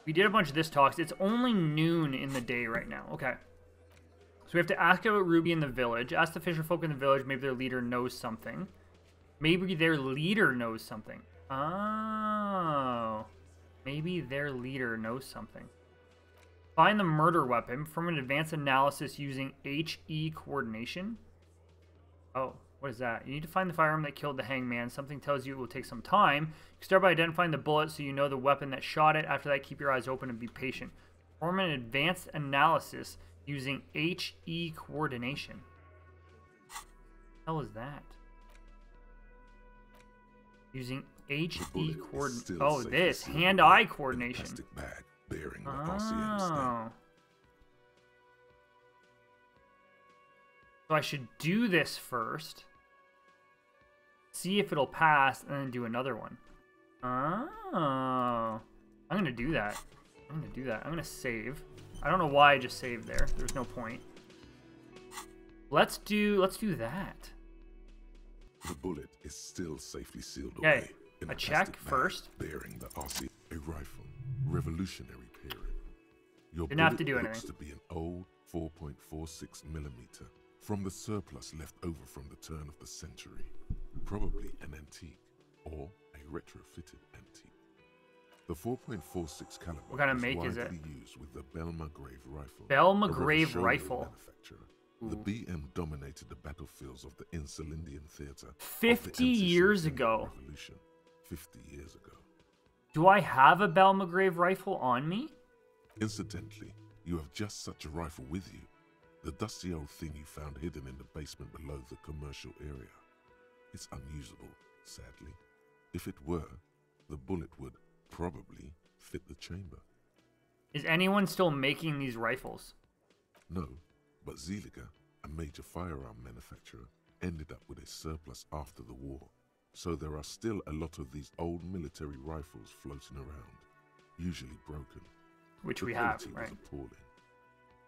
We did a bunch of this talks. It's only noon in the day right now. Okay. So we have to ask about Ruby in the village. Ask the fisher folk in the village. Maybe their leader knows something. Maybe their leader knows something. Oh. Maybe their leader knows something. Find the murder weapon from an advanced analysis using HE coordination. Oh, what is that? You need to find the firearm that killed the hangman. Something tells you it will take some time. You start by identifying the bullet so you know the weapon that shot it. After that, keep your eyes open and be patient. Perform an advanced analysis using HE coordination. What the hell is that? Using HE coordination. Oh, this. Hand-eye coordination. Plastic bag bearing the RCM stamp. So I should do this first. See if it'll pass, and then do another one. Oh. I'm going to do that. I'm going to do that. I'm going to save. I don't know why I just saved there. There's no point. Let's do that. The bullet is still safely sealed Okay. away. In A check first. Bearing the RC, a rifle, revolutionary period. Your Didn't have to bullet do looks anything. to be an old 4.46 millimeter from the surplus left over from the turn of the century. Probably an antique or a retrofitted antique. The 4.46 caliber What kind of was make is it? widely used with the Belmagrave rifle. Belmagrave a rifle. manufacturer. The BM dominated the battlefields of the Insulindian theater. 50 years ago. Revolution. 50 years ago. Do I have a Belmagrave rifle on me? Incidentally, you have just such a rifle with you. The dusty old thing you found hidden in the basement below the commercial area. It's unusable, sadly. If it were, the bullet would probably fit the chamber. Is anyone still making these rifles? No, but Zeliger, a major firearm manufacturer, ended up with a surplus after the war. So there are still a lot of these old military rifles floating around, usually broken. Which The we have, quality right? was appalling.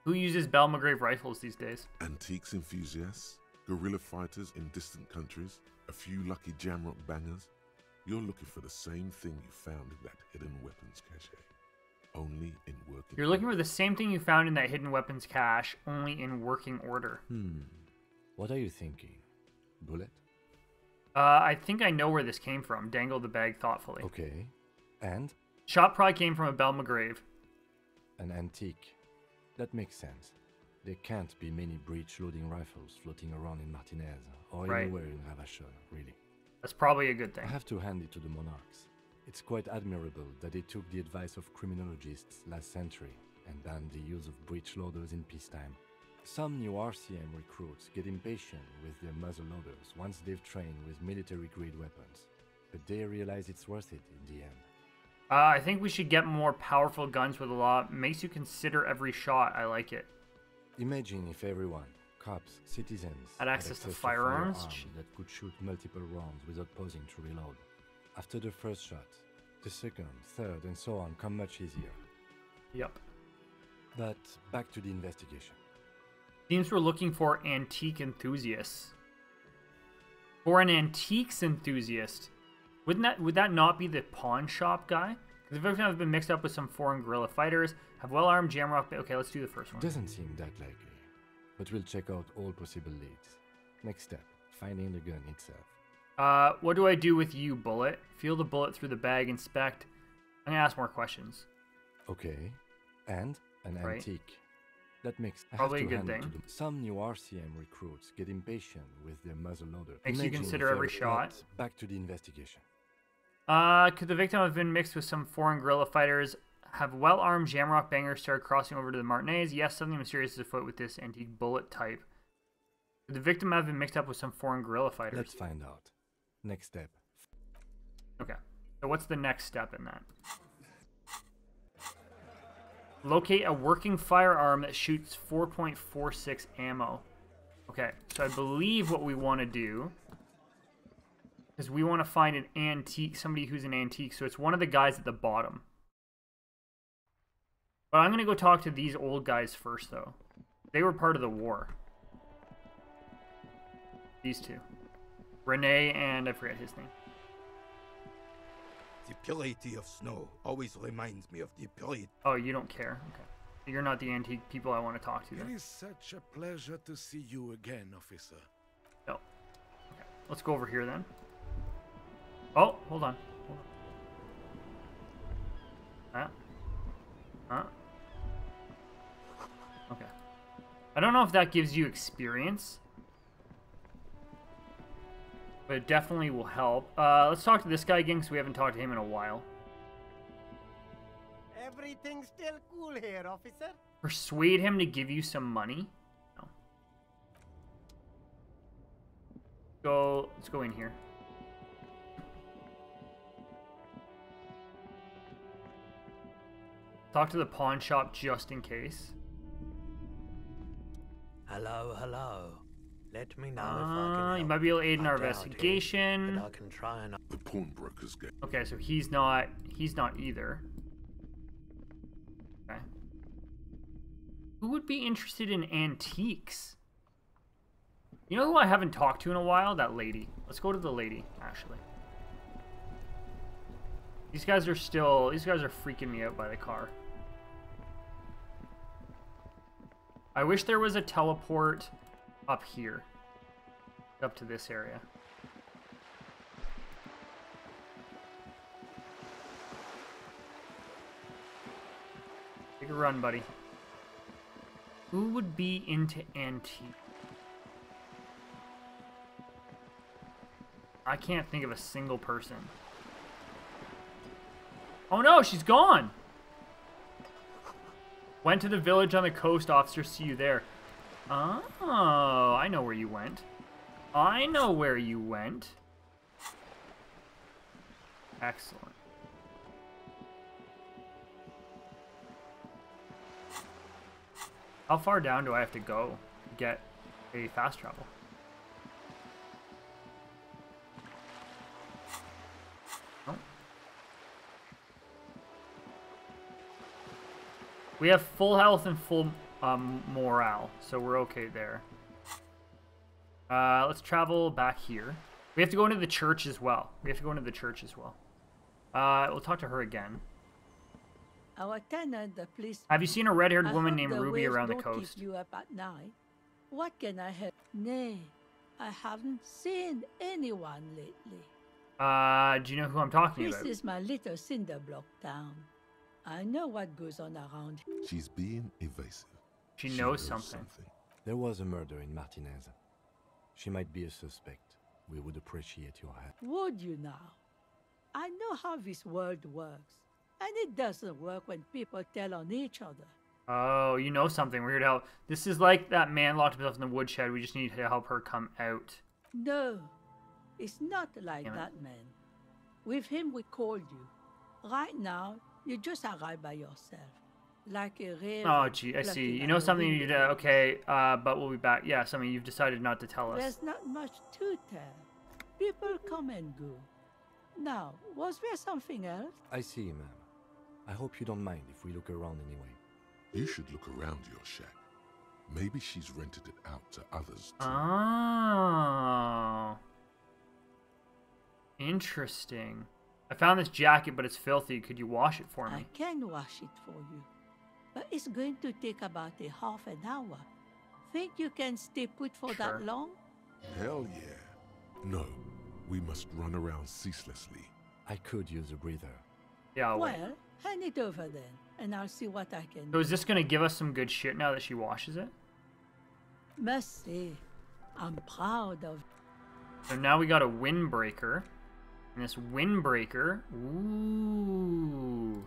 Who uses Belmagrave rifles these days? Antiques enthusiasts, guerrilla fighters in distant countries, a few lucky jamrock bangers. You're looking for the same thing you found in that hidden weapons cache, only in working You're looking for the same thing you found in that hidden weapons cache, only in working order. What are you thinking? Bullet? I think I know where this came from. Dangle the bag thoughtfully. Okay. And? Shot probably came from a Belmagrave. An antique. That makes sense. There can't be many breech-loading rifles floating around in Martinez, or Right. anywhere in Ravachol, really. That's probably a good thing. I have to hand it to the monarchs. It's quite admirable that they took the advice of criminologists last century and banned the use of breech loaders in peacetime. Some new RCM recruits get impatient with their muzzle loaders once they've trained with military-grade weapons, but they realize it's worth it in the end. I think we should get more powerful guns with a lot. Makes you consider every shot. I like it. Imagine if everyone, cops, citizens, Had access to firearms? that could shoot multiple rounds without pausing to reload. After the first shot, the second, third, and so on come much easier. Yep. But back to the investigation. Seems we're looking for antique enthusiasts. For an antiques enthusiast, would that not be the pawn shop guy? Because the victim have been mixed up with some foreign guerrilla fighters, have well-armed jamrock. Okay, let's do the first one. Doesn't seem that likely, but we'll check out all possible leads. Next step, finding the gun itself. What do I do with you, bullet? Feel the bullet through the bag, inspect. I'm gonna ask more questions. Okay, and an Right. antique. That makes Probably a I have to good hand it thing. to them. Some new RCM recruits get impatient with their muzzle loader. Makes you Imagine consider if every shot. but back to the investigation. Could the victim have been mixed with some foreign guerrilla fighters? Have well-armed jamrock bangers started crossing over to the Martinez? Yes, something mysterious is afoot with this antique bullet type. Could the victim have been mixed up with some foreign guerrilla fighters? Let's find out. Next step. Okay. So what's the next step in that? Locate a working firearm that shoots 4.46 ammo. Okay, so I believe what we want to do is we want to find an antique, somebody who's an antique. So it's one of the guys at the bottom. But I'm going to go talk to these old guys first, though. They were part of the war. These two. Renee and I forget his name. The purity of snow always reminds me of the purity. Oh, you don't care. Okay. You're not the antique people I want to talk to It then. is such a pleasure to see you again, officer. No. Okay. Let's go over here then. Oh, hold on. Hold on. Okay. I don't know if that gives you experience, but it definitely will help. Let's talk to this guy again because we haven't talked to him in a while. Everything's still cool here, officer. Persuade him to give you some money? No. Let's go in here. Talk to the pawn shop just in case. Hello, hello. Let me know if I can help. You might be able to aid in our I doubt it, investigation. but I can try and... The pawnbroker's game. Okay, so he's not either. Okay. Who would be interested in antiques? You know who I haven't talked to in a while? That lady. Let's go to the lady, actually. These guys are freaking me out by the car. I wish there was a teleport up here. Up to this area. Take a run, buddy. Who would be into antique? I can't think of a single person. Oh no, she's gone! Went to the village on the coast, officer, see you there. Oh, I know where you went. I know where you went. Excellent. How far down do I have to go to get a fast travel? Oh. We have full health and full morale, so we're okay there. Let's travel back here. We have to go into the church as well. We'll talk to her again. Our tenant, the police. Have you seen a red-haired I woman hope named the Ruby waves around the don't coast? keep you up at night. What can I help? Nay, I haven't seen anyone lately. Do you know who I'm talking This about? is my little cinder block town. I know what goes on around here. She's being evasive. She knows something. There was a murder in Martinez. She might be a suspect. We would appreciate your help. Would you now? I know how this world works. And it doesn't work when people tell on each other. Oh, you know something. We're here to help. This is like that man locked himself in the woodshed. We just need to help her come out. No, it's not like Damn it. that, man. With him, we called you. Right now, you just arrived by yourself. Like a raven. Oh, gee, I see. plucking You at know the something you window. okay, but we'll be back. Yeah, something you've decided not to tell us. There's not much to tell. People come and go. Now, was there something else? I see, ma'am. I hope you don't mind if we look around anyway. You should look around your shack. Maybe she's rented it out to others too. Oh. Interesting. I found this jacket, but it's filthy. Could you wash it for I me? can wash it for you. But it's going to take about a half an hour. Think you can stay put for Sure. that long? Hell yeah. No, we must run around ceaselessly. I could use a breather. Yeah, I'll wait. Well, hand it over then, and I'll see what I can So do. is this going to give us some good shit now that she washes it? Must say, I'm proud of. So now we got a windbreaker. And this windbreaker, ooh.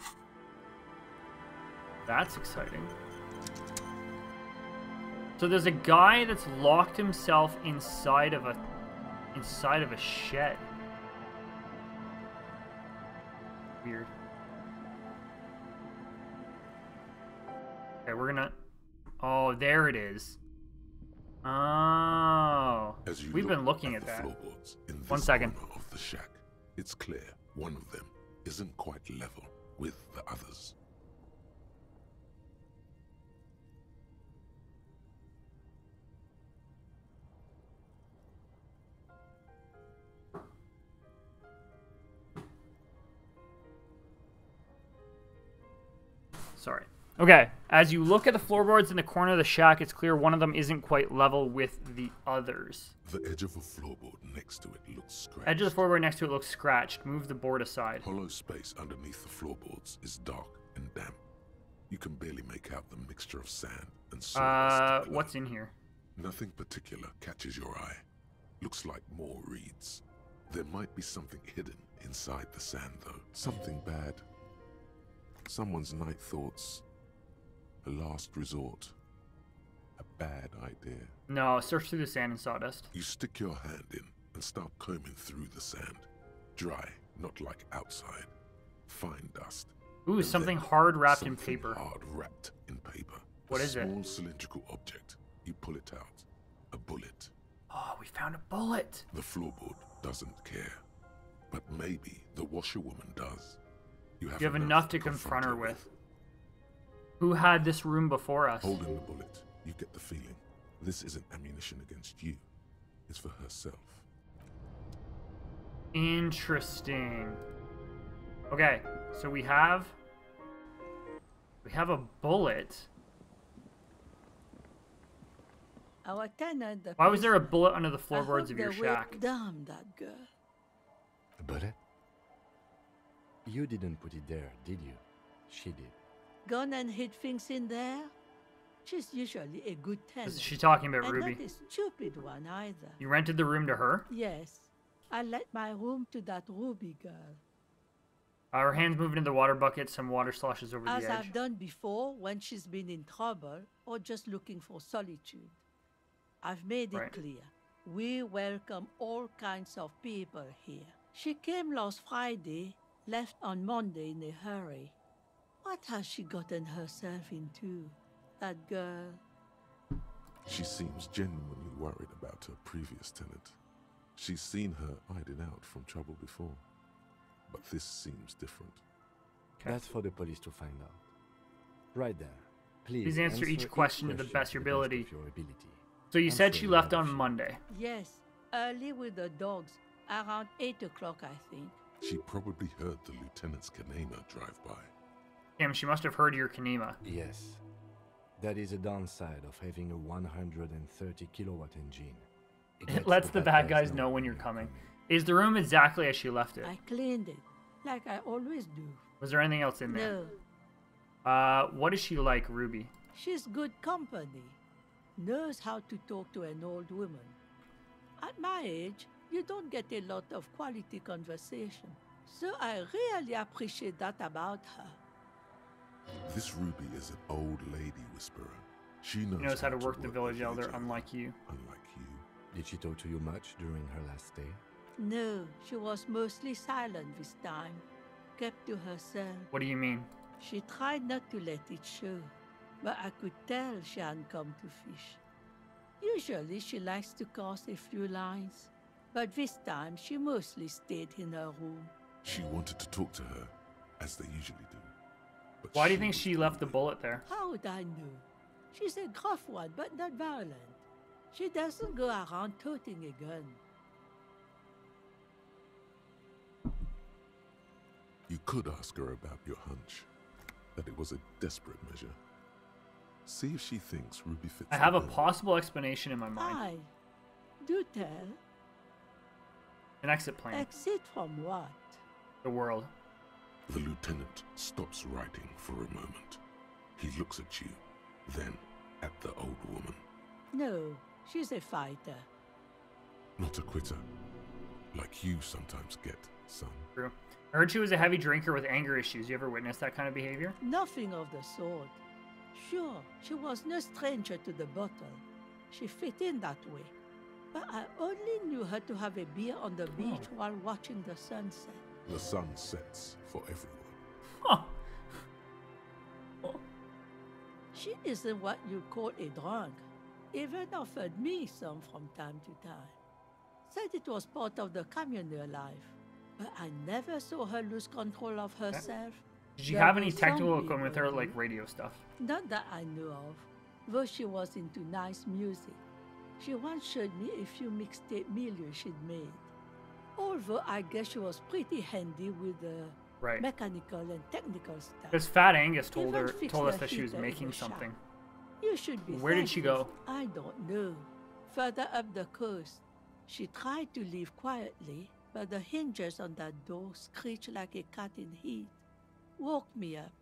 That's exciting. So there's a guy that's locked himself inside of a shed. Weird. Okay, we're gonna. Oh, there it is. Oh, As you we've look been looking at the that. floorboards in this 1 second. corner of the shack, it's clear one of them isn't quite level with the others. Sorry. Okay, as you look at the floorboards in the corner of the shack, it's clear one of them isn't quite level with the others. The edge of a floorboard next to it looks scratched. Edge of the floorboard next to it looks scratched. Move the board aside. Hollow space underneath the floorboards is dark and damp. You can barely make out the mixture of sand and sawdust. What's in here? Nothing particular catches your eye. Looks like more reeds. There might be something hidden inside the sand, though. Something bad. Someone's night thoughts. A last resort. A bad idea. No, search through the sand and sawdust. You stick your hand in and start combing through the sand. Dry, not like outside. Fine dust. Ooh, And something then hard wrapped in something paper. Hard wrapped in paper. What is it? A small cylindrical object. You pull it out. A bullet. Oh, we found a bullet. The floorboard doesn't care. But maybe the washerwoman does. You have enough to confront her with. Who had this room before us? Holding the bullet, you get the feeling this isn't ammunition against you. It's for herself. Interesting. Okay, so we have a bullet. Our tenant, the Why was there a prisoner, bullet under the I floorboards hope of your they will shack? damn that girl. A bullet? You didn't put it there, did you? She did. Gone and hid things in there? She's usually a good tenant. Is she talking about and Ruby? not a stupid one either. You rented the room to her? Yes. I let my room to that Ruby girl. Her hand's moving in the water bucket, some water sloshes over As the edge. I've done before when she's been in trouble or just looking for solitude. I've made it Right. clear. We welcome all kinds of people here. She came last Friday, left on Monday in a hurry. What has she gotten herself into? That girl. She seems genuinely worried about her previous tenant. She's seen her hiding out from trouble before. But this seems different. That's for the police to find out. Right there. Please answer each question to the best of your ability. of your ability. So you I'm said sure she you left have on a few. Monday. Yes, early with the dogs, around 8 o'clock, I think. She probably heard the lieutenant's Kanema drive by. Damn, she must have heard your Kanema. Yes. That is a downside of having a 130 kilowatt engine. It lets the bad guys know when you're coming. Is the room exactly as she left it? I cleaned it, like I always do. Was there anything else in there? No, What is she like, Ruby? she's good company. Knows how to talk to an old woman. At my age, you don't get a lot of quality conversation. So I really appreciate that about her. This Ruby is an old lady whisperer. She She knows how to work the village elder, unlike you. Unlike you. Did she talk to you much during her last stay? No, she was mostly silent this time. Kept to herself. What do you mean? She tried not to let it show, but I could tell she hadn't come to fish. Usually she likes to cast a few lines, but this time she mostly stayed in her room. She wanted to talk to her, as they usually do. But Why do you think was she left the only- bullet there? How would I know? She's a gruff one, but not violent. She doesn't go around toting a gun. You could ask her about your hunch, that it was a desperate measure. See if she thinks Ruby fits I the have a bill. possible explanation in my mind. Aye. Do tell. An exit plan. Exit from what? The world. The lieutenant stops writing for a moment. He looks at you, then at the old woman. No, she's a fighter. Not a quitter. Like you sometimes get, son. True. I heard she was a heavy drinker with anger issues. You ever witnessed that kind of behavior? Nothing of the sort. Sure, she was no stranger to the bottle. She fit in that way. But I only knew her to have a beer on the beach while watching the sunset. The sun sets for everyone. Huh. She isn't what you call a drunk. Even offered me some from time to time. Said it was part of the communal life. But I never saw her lose control of herself. Did you There have any were some technical equipment with her, people like who- radio stuff? Not that I know of, though she was into nice music. She once showed me a few mixtape milieu she'd made. Although I guess she was pretty handy with the Right. mechanical and technical stuff. Because Fat Angus told Even her, fix told us the that she was heater in making the shop. something. You should be Where did she thankful. go? I don't know. Further up the coast. She tried to leave quietly, but the hinges on that door screeched like a cat in heat. Woke me up.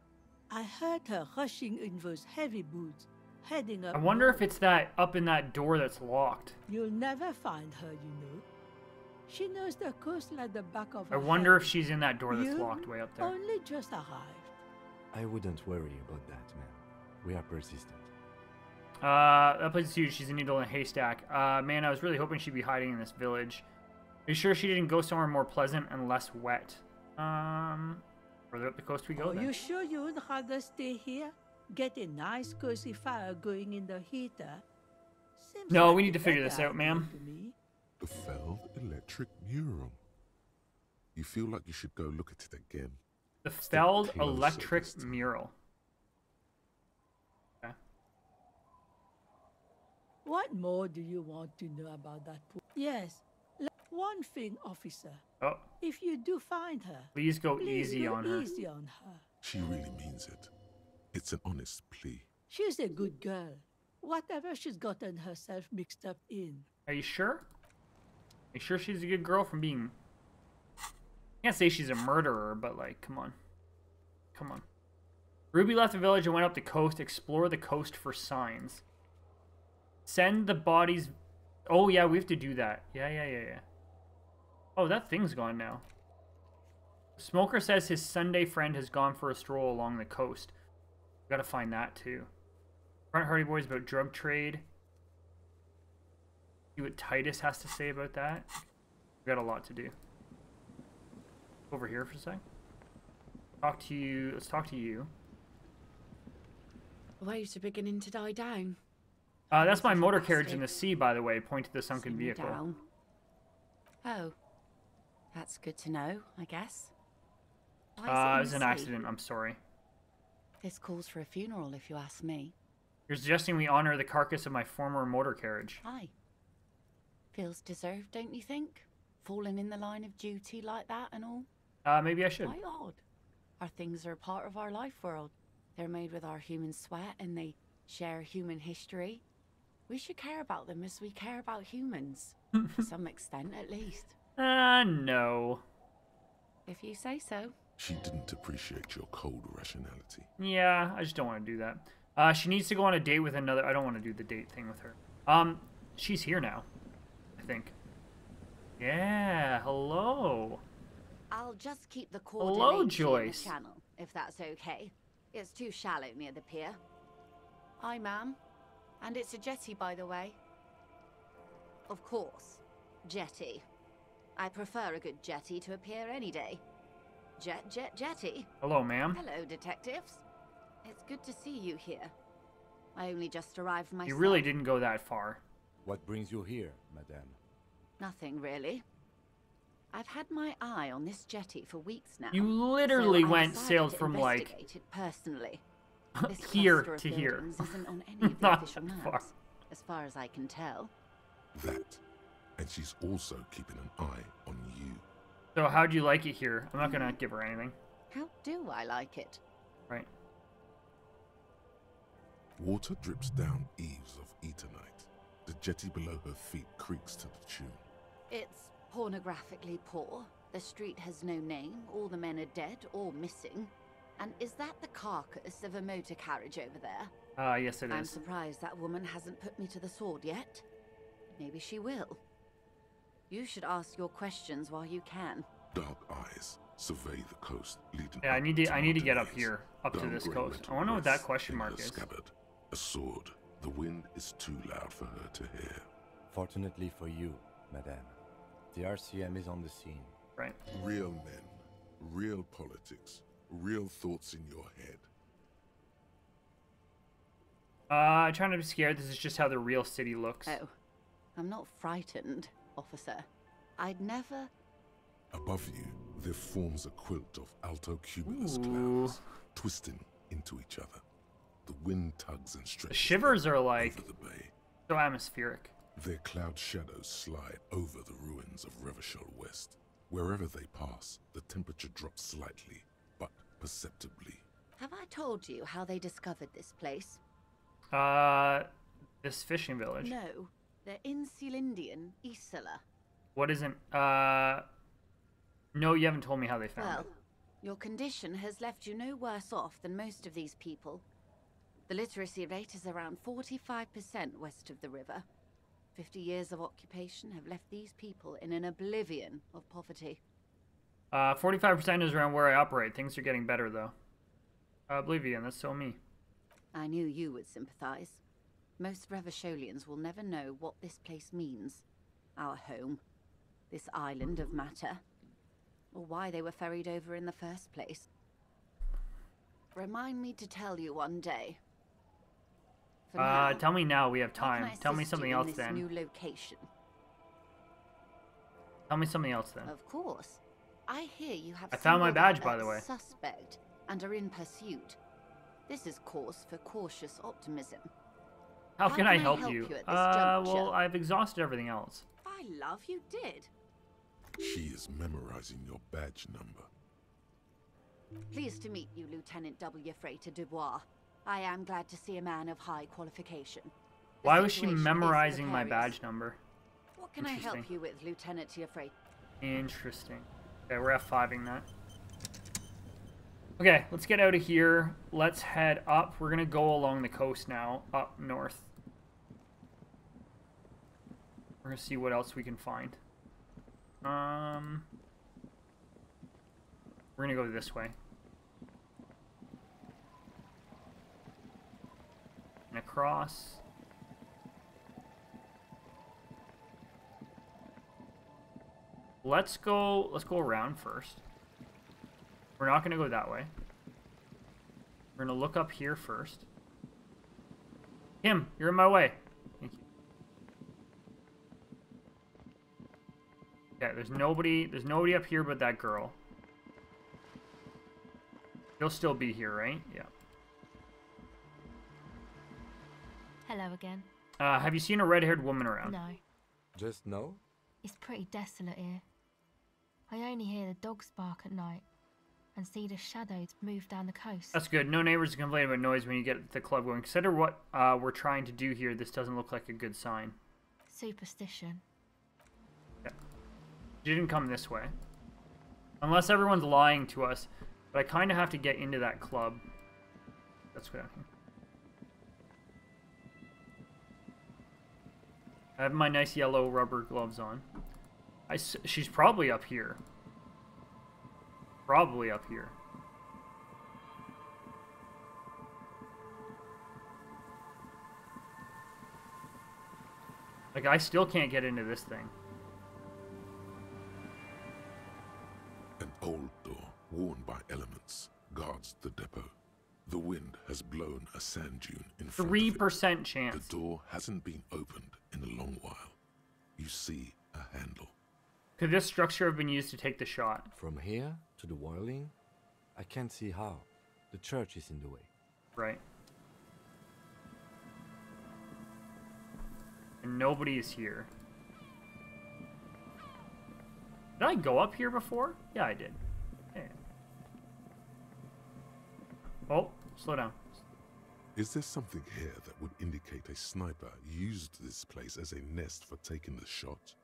I heard her rushing in those heavy boots, heading up I wonder if north. it's that up in that door that's locked. You'll never find her, you know. She knows the coast like the back of her I wonder if hand. she's in that door that's You locked way up there. only just arrived. I wouldn't worry about that, man. We are persistent. That place is huge. She's a needle in a haystack. Man, I was really hoping she'd be hiding in this village. Are you sure she didn't go somewhere more pleasant and less wet? Further up the coast we go Are then. you sure you would rather stay here? Get a nice cozy fire going in the heater? Seems No, like we a need to figure better this out, idea ma'am. to me. The failed electric mural. You feel like you should go look at it again. The Felled closer Electric this time. Mural. Okay. What more do you want to know about that pool? Yes, one thing, officer. Oh, If you do find her, please go please easy go on her. easy on her. She really means it. It's an honest plea. She's a good girl. Whatever she's gotten herself mixed up in. Are you sure? Are you sure she's a good girl from being... I can't say she's a murderer, but like, come on. Come on. Ruby left the village and went up the coast. Explore the coast for signs. Send the bodies... Oh, yeah, we have to do that. Yeah. Oh, that thing's gone now. Smoker says his Sunday friend has gone for a stroll along the coast. Gotta find that, too. Front Hardy Boys about drug trade. See what Titus has to say about that. We got a lot to do. Over here for a sec. Talk to you. Let's talk to you. Waves are beginning to die down. That's my motor carriage in the sea, by the way. Point to the sunken Simmer vehicle. down. Oh, that's good to know, I guess. Why is It in was the an sea? accident. I'm sorry. This calls for a funeral, if you ask me. You're suggesting we honor the carcass of my former motor carriage. Aye. Feels deserved, don't you think? Falling in the line of duty like that and all. Maybe I should. Quite odd. Our things are a part of our life world. They're made with our human sweat and they share human history. We should care about them as we care about humans. To some extent, at least. No. If you say so. She didn't appreciate your cold rationality. Yeah, I just don't want to do that. She needs to go on a date with another... I don't want to do the date thing with her. She's here now, I think. Yeah, hello. I'll just keep the Hello, coordinates in the Joyce. channel, if that's okay. It's too shallow near the pier. Aye, ma'am. And it's a jetty, by the way. Of course. Jetty. I prefer a good jetty to a pier any day. Jetty. Hello, ma'am. Hello, detectives. It's good to see you here. I only just arrived myself. You really didn't go that far. What brings you here, madame? Nothing, really. I've had my eye on this jetty for weeks now. You literally so I went decided sailed to from like investigate it personally. This here cluster of to here. buildings isn't on any of the Not official that far. maps, as far as I can tell. That. And she's also keeping an eye on you. So how'd you like it here? I'm not gonna give her anything. How do I like it? Right. Water drips down eaves of Eternite. The jetty below her feet creaks to the tune. It's pornographically poor. The street has no name. All the men are dead or missing. And is that the carcass of a motor carriage over there? Yes it I'm is. surprised that woman hasn't put me to the sword yet. Maybe she will. You should ask your questions while you can. Dark eyes survey the coast, leading Yeah, I up need to get up mountains. here, up to Down this grey coast. metal I wanna know what that rests question in mark her is. Scabbard. A sword. The wind is too loud for her to hear. Fortunately for you, madame, the RCM is on the scene. Right. Real men, real politics, real thoughts in your head. I'm trying to be scared. This is just how the real city looks. Oh, I'm not frightened, officer. I'd never... Above you, there forms a quilt of alto cumulus Ooh. clouds, twisting into each other. The wind tugs and The stretches shivers them are like over the bay. so atmospheric. Their cloud shadows slide over the ruins of Revachol West. Wherever they pass, the temperature drops slightly, perceptibly. Have I told you how they discovered this place? This fishing village. No, they're in Celindian, Isla. What isn't, no, you haven't told me how they found Well, it. your condition has left you no worse off than most of these people. The literacy rate is around 45% west of the river. 50 years of occupation have left these people in an oblivion of poverty. 45% is around where I operate. Things are getting better, though. Oblivion, that's so me. I knew you would sympathize. Most Revacholians will never know what this place means. Our home. This island of matter. Or why they were ferried over in the first place. Remind me to tell you one day. For now, Tell me now, we have how can time. I Tell me assist something you in else this then. new location? Tell me something else then. Of course. I hear you have I found my singled badge, out by a the way. Suspect and are in pursuit. This is cause for cautious optimism. How can I help you? at this Well, juncture? I've exhausted everything else. By love, you did. She is memorizing your badge number. Pleased to meet you, Lieutenant W. Freighter Dubois. I am glad to see a man of high qualification. The Why was she situation is memorizing my precarious. badge number? What can I help Interesting. you with, Lieutenant Freighter? Interesting. Okay, we're F5ing that. Okay, let's get out of here. Let's head up. We're gonna go along the coast now, up north. We're gonna see what else we can find. We're gonna go this way. And across. Let's go around first. We're not gonna go that way. We're gonna look up here first. Kim, you're in my way. Thank you. Okay, there's nobody up here but that girl. She'll still be here, right? Yeah. Hello again. Have you seen a red-haired woman around? No, Just no? it's pretty desolate here. I only hear the dogs bark at night and see the shadows move down the coast. That's good. No neighbors complain about noise when you get the club going. Consider what we're trying to do here. This doesn't look like a good sign. Superstition. Yeah. She didn't come this way. Unless everyone's lying to us. But I kind of have to get into that club. Let's go down here. I have my nice yellow rubber gloves on. She's probably up here. Probably up here. Like, I still can't get into this thing. An old door, worn by elements, guards the depot. The wind has blown a sand dune in front of it. 3% chance. The door hasn't been opened in a long while. You see a handle. Could this structure have been used to take the shot? From here to the whirling? I can't see how. The church is in the way. Right. And nobody is here. Did I go up here before? Yeah, I did. Yeah. Oh, slow down. Is there something here that would indicate a sniper used this place as a nest for taking the shot?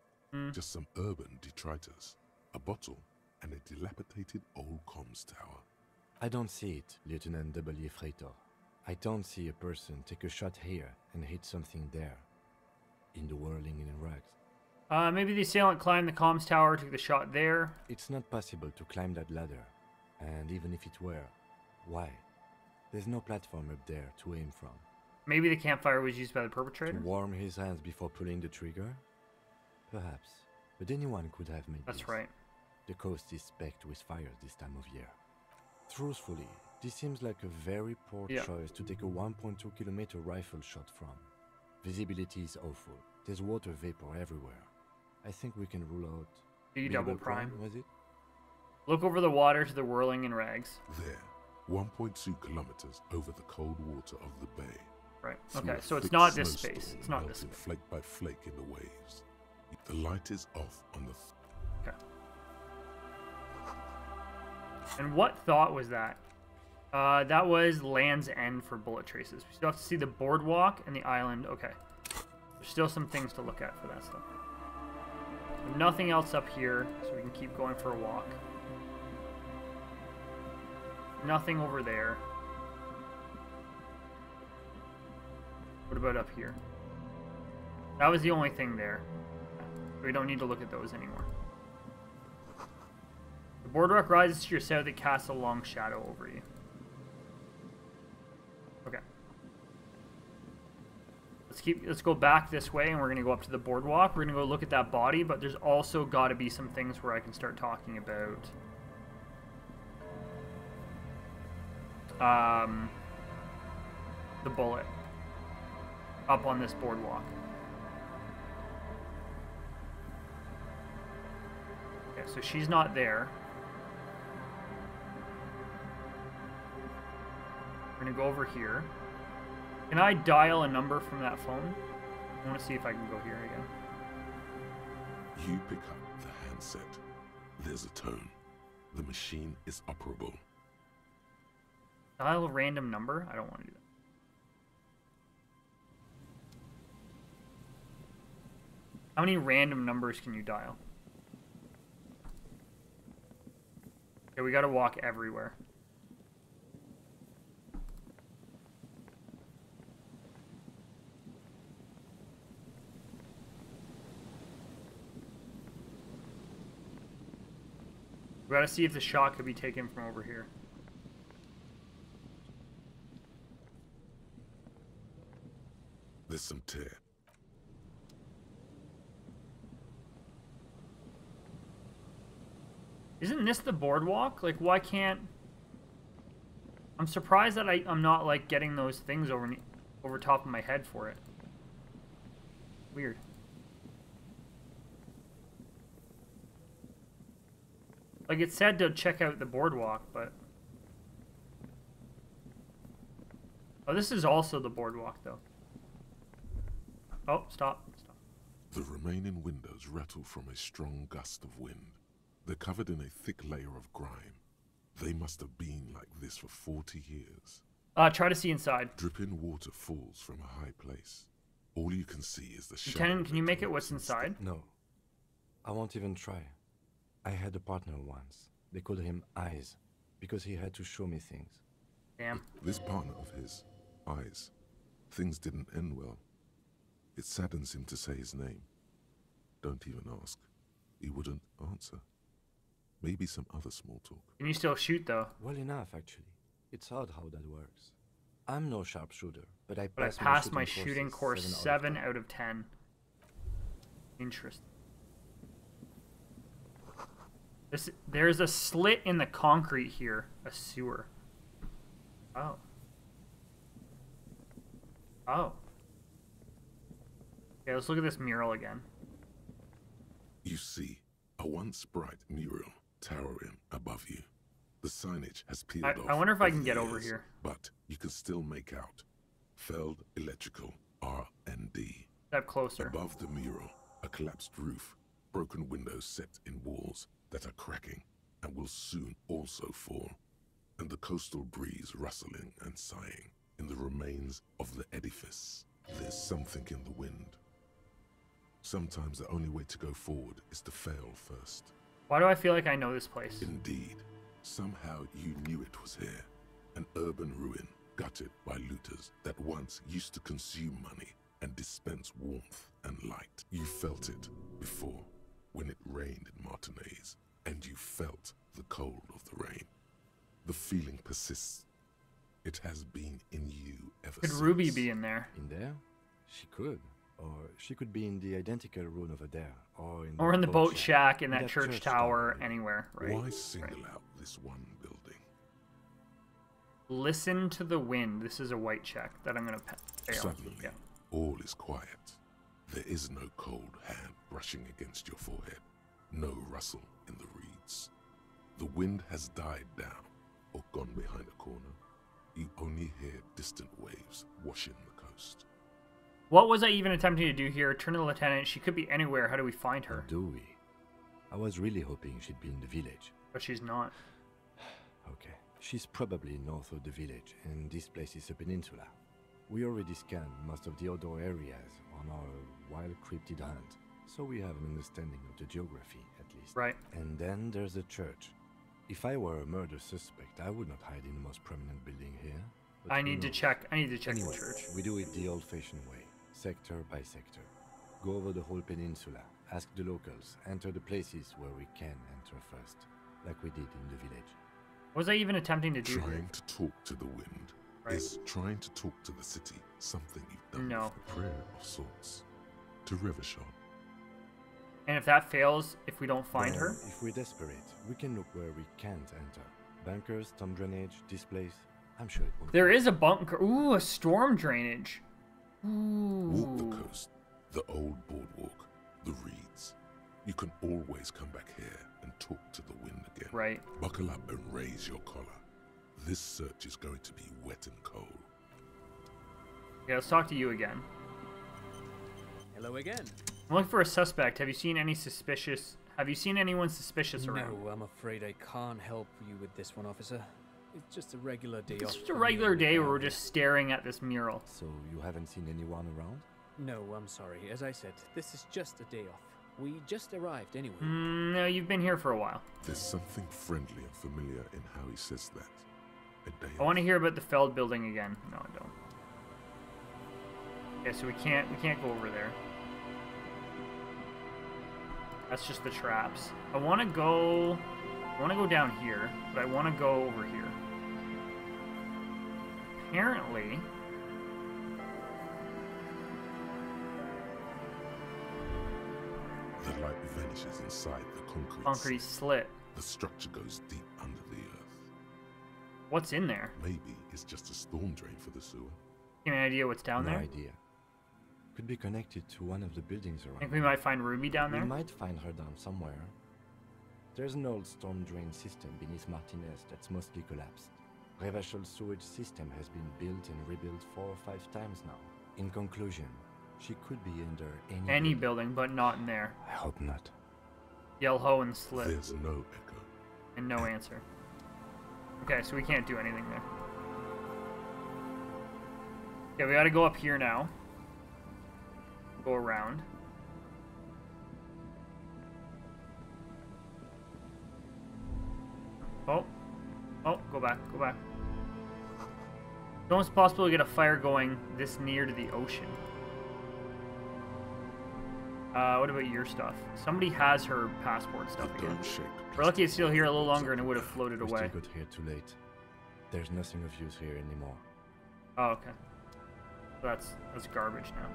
Just some urban detritus, a bottle, and a dilapidated old comms tower. I don't see it, Lieutenant W. Freighter. I don't see a person take a shot here and hit something there. In the whirling in rags. Maybe the assailant climbed the comms tower, took the shot there. It's not possible to climb that ladder. And even if it were, why? There's no platform up there to aim from. Maybe the campfire was used by the perpetrator? To warm his hands before pulling the trigger? Perhaps. But anyone could have made That's this. right. The coast is specked with fires this time of year. Truthfully, this seems like a very poor choice to take a 1.2 kilometer rifle shot from. Visibility is awful. There's water vapor everywhere. I think we can rule out... B double prime. Was it? Look over the water to the whirling in rags. There, 1.2 kilometers over the cold water of the bay. Right. Through Okay, a so it's thick not this snowstorm space. It's not this melting space. flake by flake in the waves. The light is off on the... Okay. And what thought was that? That was Land's End for bullet traces. We still have to see the boardwalk and the island. Okay. There's still some things to look at for that stuff. Nothing else up here, so we can keep going for a walk. Nothing over there. What about up here? That was the only thing there. We don't need to look at those anymore. The boardwalk rises to your south. It casts a long shadow over you. Okay. Let's go back this way, and we're gonna go up to the boardwalk. We're gonna go look at that body, but there's also got to be some things where I can start talking about the bullet up on this boardwalk. Okay, so she's not there. We're gonna go over here. Can I dial a number from that phone? I want to see if I can go here again. You pick up the handset. There's a tone. The machine is operable. Dial a random number? I don't want to do that. How many random numbers can you dial? Okay, we gotta walk everywhere. We gotta see if the shot could be taken from over here. There's some tear. Isn't this the boardwalk? Like, why can't... I'm surprised that I'm not, like, getting those things over top of my head for it. Weird. Like, it said to check out the boardwalk, but... Oh, this is also the boardwalk, though. Oh, stop. Stop. The remaining windows rattle from a strong gust of wind. They're covered in a thick layer of grime. They must have been like this for 40 years. Try to see inside. Dripping water falls from a high place. All you can see is the shadow. Lieutenant, can you make it what's inside? No. I won't even try. I had a partner once. They called him Eyes, because he had to show me things. Damn. This partner of his, Eyes, things didn't end well. It saddens him to say his name. Don't even ask. He wouldn't answer. Maybe some other small talk. Can you still shoot, though? Well enough, actually. It's odd how that works. I'm no sharpshooter, but I passed my shooting course 7 out of 10. Interesting. There's a slit in the concrete here. A sewer. Oh. Oh. Okay, let's look at this mural again. You see a once bright mural towering above you. The signage has peeled off. I wonder if I can over get the over years, here. But you can still make out Feld Electrical R&D. Step closer. Above the mural, a collapsed roof, broken windows set in walls that are cracking and will soon also fall, and the coastal breeze rustling and sighing in the remains of the edifice. There's something in the wind. Sometimes the only way to go forward is to fail first. Why do I feel like I know this place? Indeed. Somehow you knew it was here. An urban ruin, gutted by looters that once used to consume money and dispense warmth and light. You felt it before, when it rained in Martinez, and you felt the cold of the rain. The feeling persists. It has been in you ever since. Could Ruby be in there? In there? She could. Or she could be in the identical room over there. Or in the boat shack, in that church tower, anywhere, right? Why single out this one building? Listen to the wind. This is a white check that I'm going to pay off. Suddenly, all is quiet. There is no cold hand brushing against your forehead. No rustle in the reeds. The wind has died down or gone behind a corner. You only hear distant waves washing the coast. What was I even attempting to do here? Turn to the lieutenant. She could be anywhere. How do we find her? Do we? I was really hoping she'd be in the village. But she's not. Okay. She's probably north of the village, and this place is a peninsula. We already scanned most of the outdoor areas on our wild cryptid hunt, so we have an understanding of the geography, at least. Right. And then there's the church. If I were a murder suspect, I would not hide in the most prominent building here. I need to check anyway, the church. We do it the old-fashioned way, sector by sector. Go over the whole peninsula, ask the locals, enter the places where we can enter first, like we did in the village. What was I even attempting to do? Trying to talk to the wind is trying to talk to the city, something you've done No. with a prayer of sorts. To Rivershot. And if that fails, if we don't find her? If we're desperate, we can look where we can't enter. Bunkers, storm drainage, this place. I'm sure it won't. There is a bunker. Ooh, a storm drainage. Walk the Ooh. coast, the old boardwalk, the reeds. You can always come back here and talk to the wind again. Right. Buckle up and raise your collar. This search is going to be wet and cold. Yeah, let's talk to you again. Hello again. I'm looking for a suspect. Have you seen anyone suspicious around? No, I'm afraid I can't help you with this one, officer. It's just a regular day off. It's just a regular day where we're just staring at this mural. So you haven't seen anyone around? No, I'm sorry. As I said, this is just a day off. We just arrived anyway. No, you've been here for a while. There's something friendly and familiar in how he says that. A day I want to hear about the Feld building again. No, I don't. Okay, so we can't go over there. That's just the traps. I want to go down here, but I want to go over here. Apparently, The light vanishes inside the concrete slit. The structure goes deep under the earth. What's in there? Maybe it's just a storm drain for the sewer. Any idea what's down No there? idea. Could be connected to one of the buildings around. Think we might find Ruby down there? We might find her down somewhere. There's an old storm drain system beneath Martinez that's mostly collapsed. Revachol sewage system has been built and rebuilt 4 or 5 times now. In conclusion, she could be under Any building, but not in there. I hope not. Yell ho and slit. There's no echo. And no answer. Okay, so we can't do anything there. Okay, we gotta go up here now. Go around. Oh. Oh, go back, go back. It's almost possible to get a fire going this near to the ocean. What about your stuff? Somebody has her passport stuff again. We're lucky it's still here a little longer and it would have floated away. We still got here too late. There's nothing of use here anymore. Oh, okay. So that's garbage now.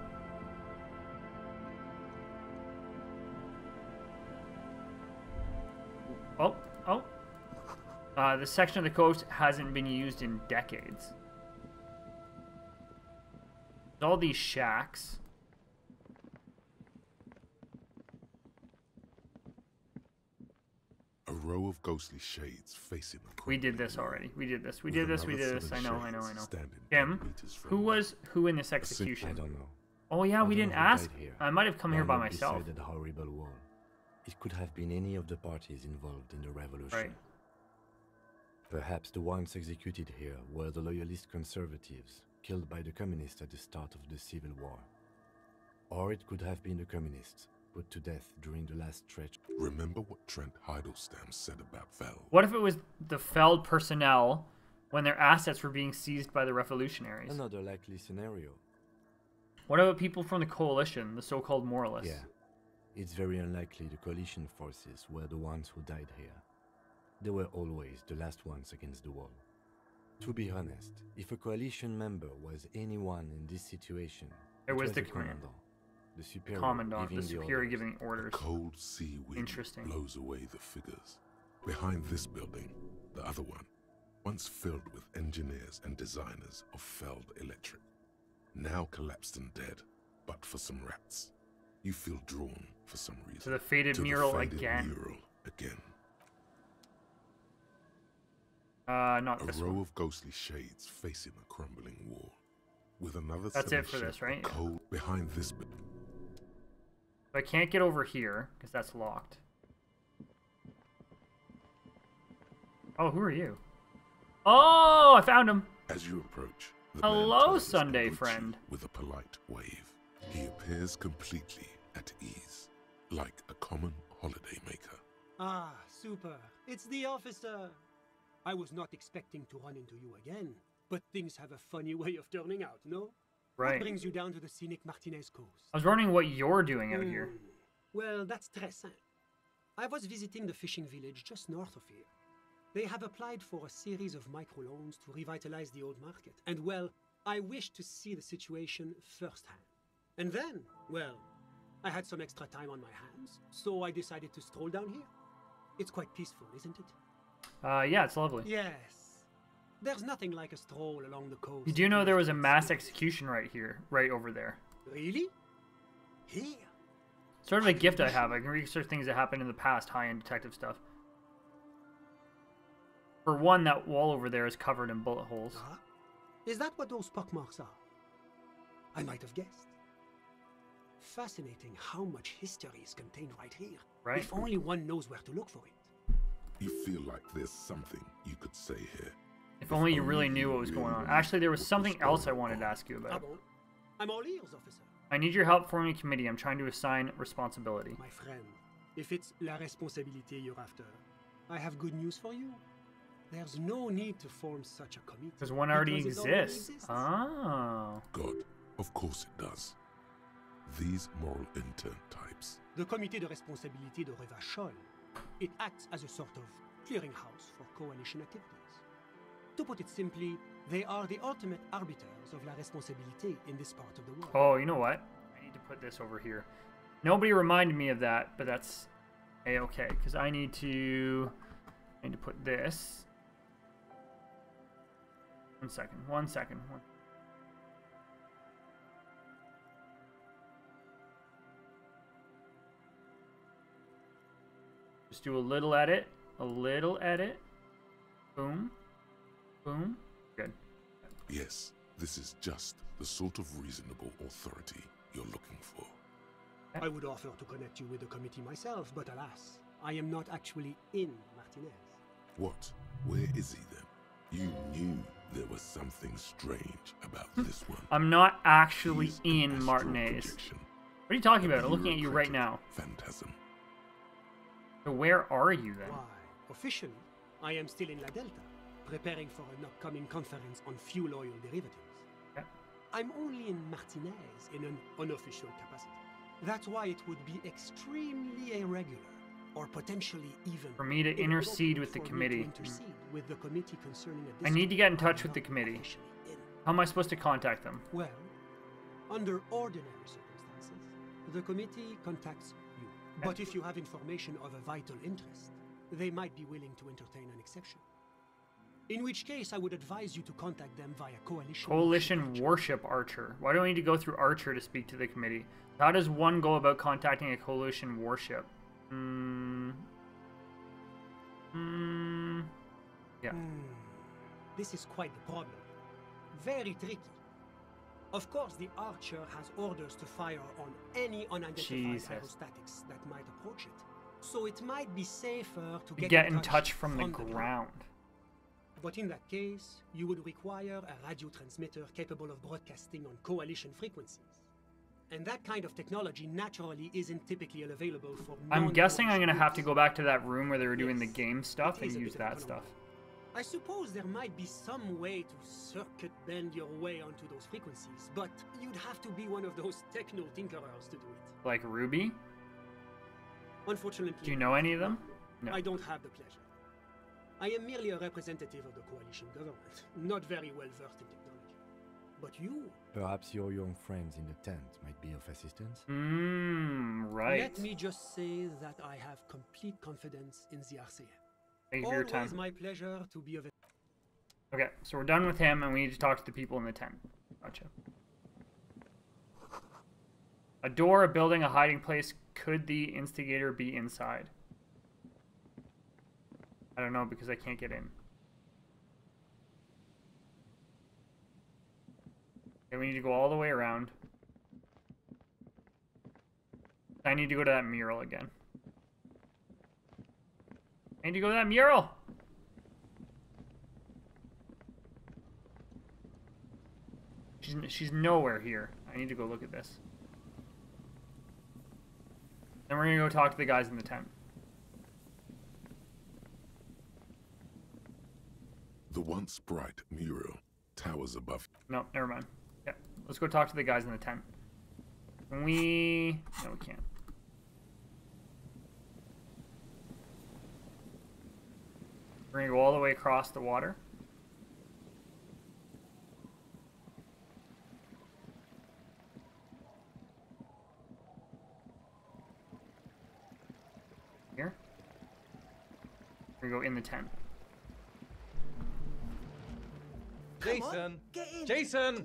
Oh, oh. This section of the coast hasn't been used in decades. All these shacks. A row of ghostly shades facing the We did this already. We did this. We did this. We did this. I know. Tim, who in this execution? I don't know. Oh yeah, we didn't ask. Here. I might have come here by myself. Beside that horrible wall. It could have been any of the parties involved in the revolution. Right. Perhaps the ones executed here were the loyalist conservatives, killed by the communists at the start of the Civil War. Or it could have been the communists, put to death during the last stretch. Remember what Trent Heidelstein said about Feld? What if it was the Feld personnel when their assets were being seized by the revolutionaries? Another likely scenario. What about people from the coalition, the so-called moralists? Yeah. It's very unlikely the coalition forces were the ones who died here. They were always the last ones against the wall. To be honest, if a coalition member was anyone in this situation, it was the commandant. The superior commandant, the giving superior orders. giving orders. A cold sea wind blows away the figures. Behind this building, the other one, once filled with engineers and designers of Feld Electric, now collapsed and dead, but for some rats. You feel drawn, for some reason, to the faded mural again. Not this one. A row of ghostly shades facing a crumbling wall. With another That's it for this, right? Cold behind this building. I can't get over here, because that's locked. Oh, who are you? Oh, I found him. As you approach, the Hello, man turns Sunday and greets you friend. with a polite wave. He appears completely at ease, like a common holiday maker. Ah, super. It's the officer. I was not expecting to run into you again, but things have a funny way of turning out, no? Right. What brings you down to the scenic Martinez coast? I was wondering what you're doing out here. Well, that's très simple. I was visiting the fishing village just north of here. They have applied for a series of microloans to revitalize the old market. And well, I wished to see the situation firsthand. And then, well, I had some extra time on my hands, so I decided to stroll down here. It's quite peaceful, isn't it? Yeah, it's lovely. Yes. There's nothing like a stroll along the coast. You do know there was a mass execution right here, right over there. Really? Here? Sort of a gift I have. I can research things that happened in the past, high-end detective stuff. For one, that wall over there is covered in bullet holes. Huh? Is that what those pockmarks are? I might have guessed. Fascinating how much history is contained right here. Right. If only one knows where to look for it. You feel like there's something you could say here. If only you really knew what was going on. Actually, there was something else I wanted to ask you about. Ah bon? I'm all ears, officer. I need your help forming a committee. I'm trying to assign responsibility. My friend, if it's la responsabilité you're after, I have good news for you. There's no need to form such a committee. Because one already because it already exists. exists. Oh. God, of course it does. These moral intern types. The Comité de Responsabilité de Revachol. It acts as a sort of clearinghouse for coalition activities. To put it simply, they are the ultimate arbiters of la responsabilité in this part of the world. Oh, you know what? I need to put this over here. Nobody reminded me of that, but that's a-okay. Because I need to put this. 1 second. 1 second. Just do a little edit. A little edit. Boom. Boom. Good. Yes, this is just the sort of reasonable authority you're looking for. I would offer to connect you with the committee myself, but alas, I am not actually in Martinez. What? Where is he then? You knew there was something strange about this one. I'm not actually He's in an astral Martinez. projection, What are you talking a about? I'm looking at you right now. Phantasm. So where are you then? Why, officially, I am still in La Delta, preparing for an upcoming conference on fuel oil derivatives. Okay. I'm only in Martinez in an unofficial capacity. That's why it would be extremely irregular, or potentially even For me to intercede with the committee. intercede with the committee concerning a I need to get in touch I'm with the not committee. officially in. How am I supposed to contact them? Well, under ordinary circumstances, the committee contacts you. But if you have information of a vital interest, they might be willing to entertain an exception. In which case, I would advise you to contact them via Coalition Warship Archer. Why do I need to go through Archer to speak to the committee? How does one go about contacting a coalition warship? Yeah. This is quite the problem. Very tricky. Of course, the Archer has orders to fire on any unidentified Jesus. aerostatics that might approach it. So it might be safer to Get in touch from the ground. But in that case, you would require a radio transmitter capable of broadcasting on coalition frequencies. And that kind of technology naturally isn't typically available for I'm guessing I'm going to have to groups. go back to that room where they were doing the Yes, game stuff it and is a use bit of a that stuff. I suppose there might be some way to circuit bend your way onto those frequencies, but you'd have to be one of those techno tinkerers to do it. Like Ruby? Unfortunately, Do you know any of them? No. I don't have the pleasure. I am merely a representative of the coalition government, not very well versed in technology. But you... Perhaps your young friends in the tent might be of assistance? Right. Let me just say that I have complete confidence in the RCM. Thank you for your Always time. my pleasure to be of... Okay, so we're done with him and we need to talk to the people in the tent. Gotcha. A door, a building, a hiding place. Could the instigator be inside? I don't know because I can't get in. Okay, we need to go all the way around. I need to go to that mural again. I need to go to that mural! She's nowhere here. I need to go look at this. Then we're gonna go talk to the guys in the tent. The once bright mural towers above. No, never mind. Yeah, let's go talk to the guys in the tent. Can we... No, we can't. We're gonna go all the way across the water. Here. We're gonna go in the tent. Jason! Jason!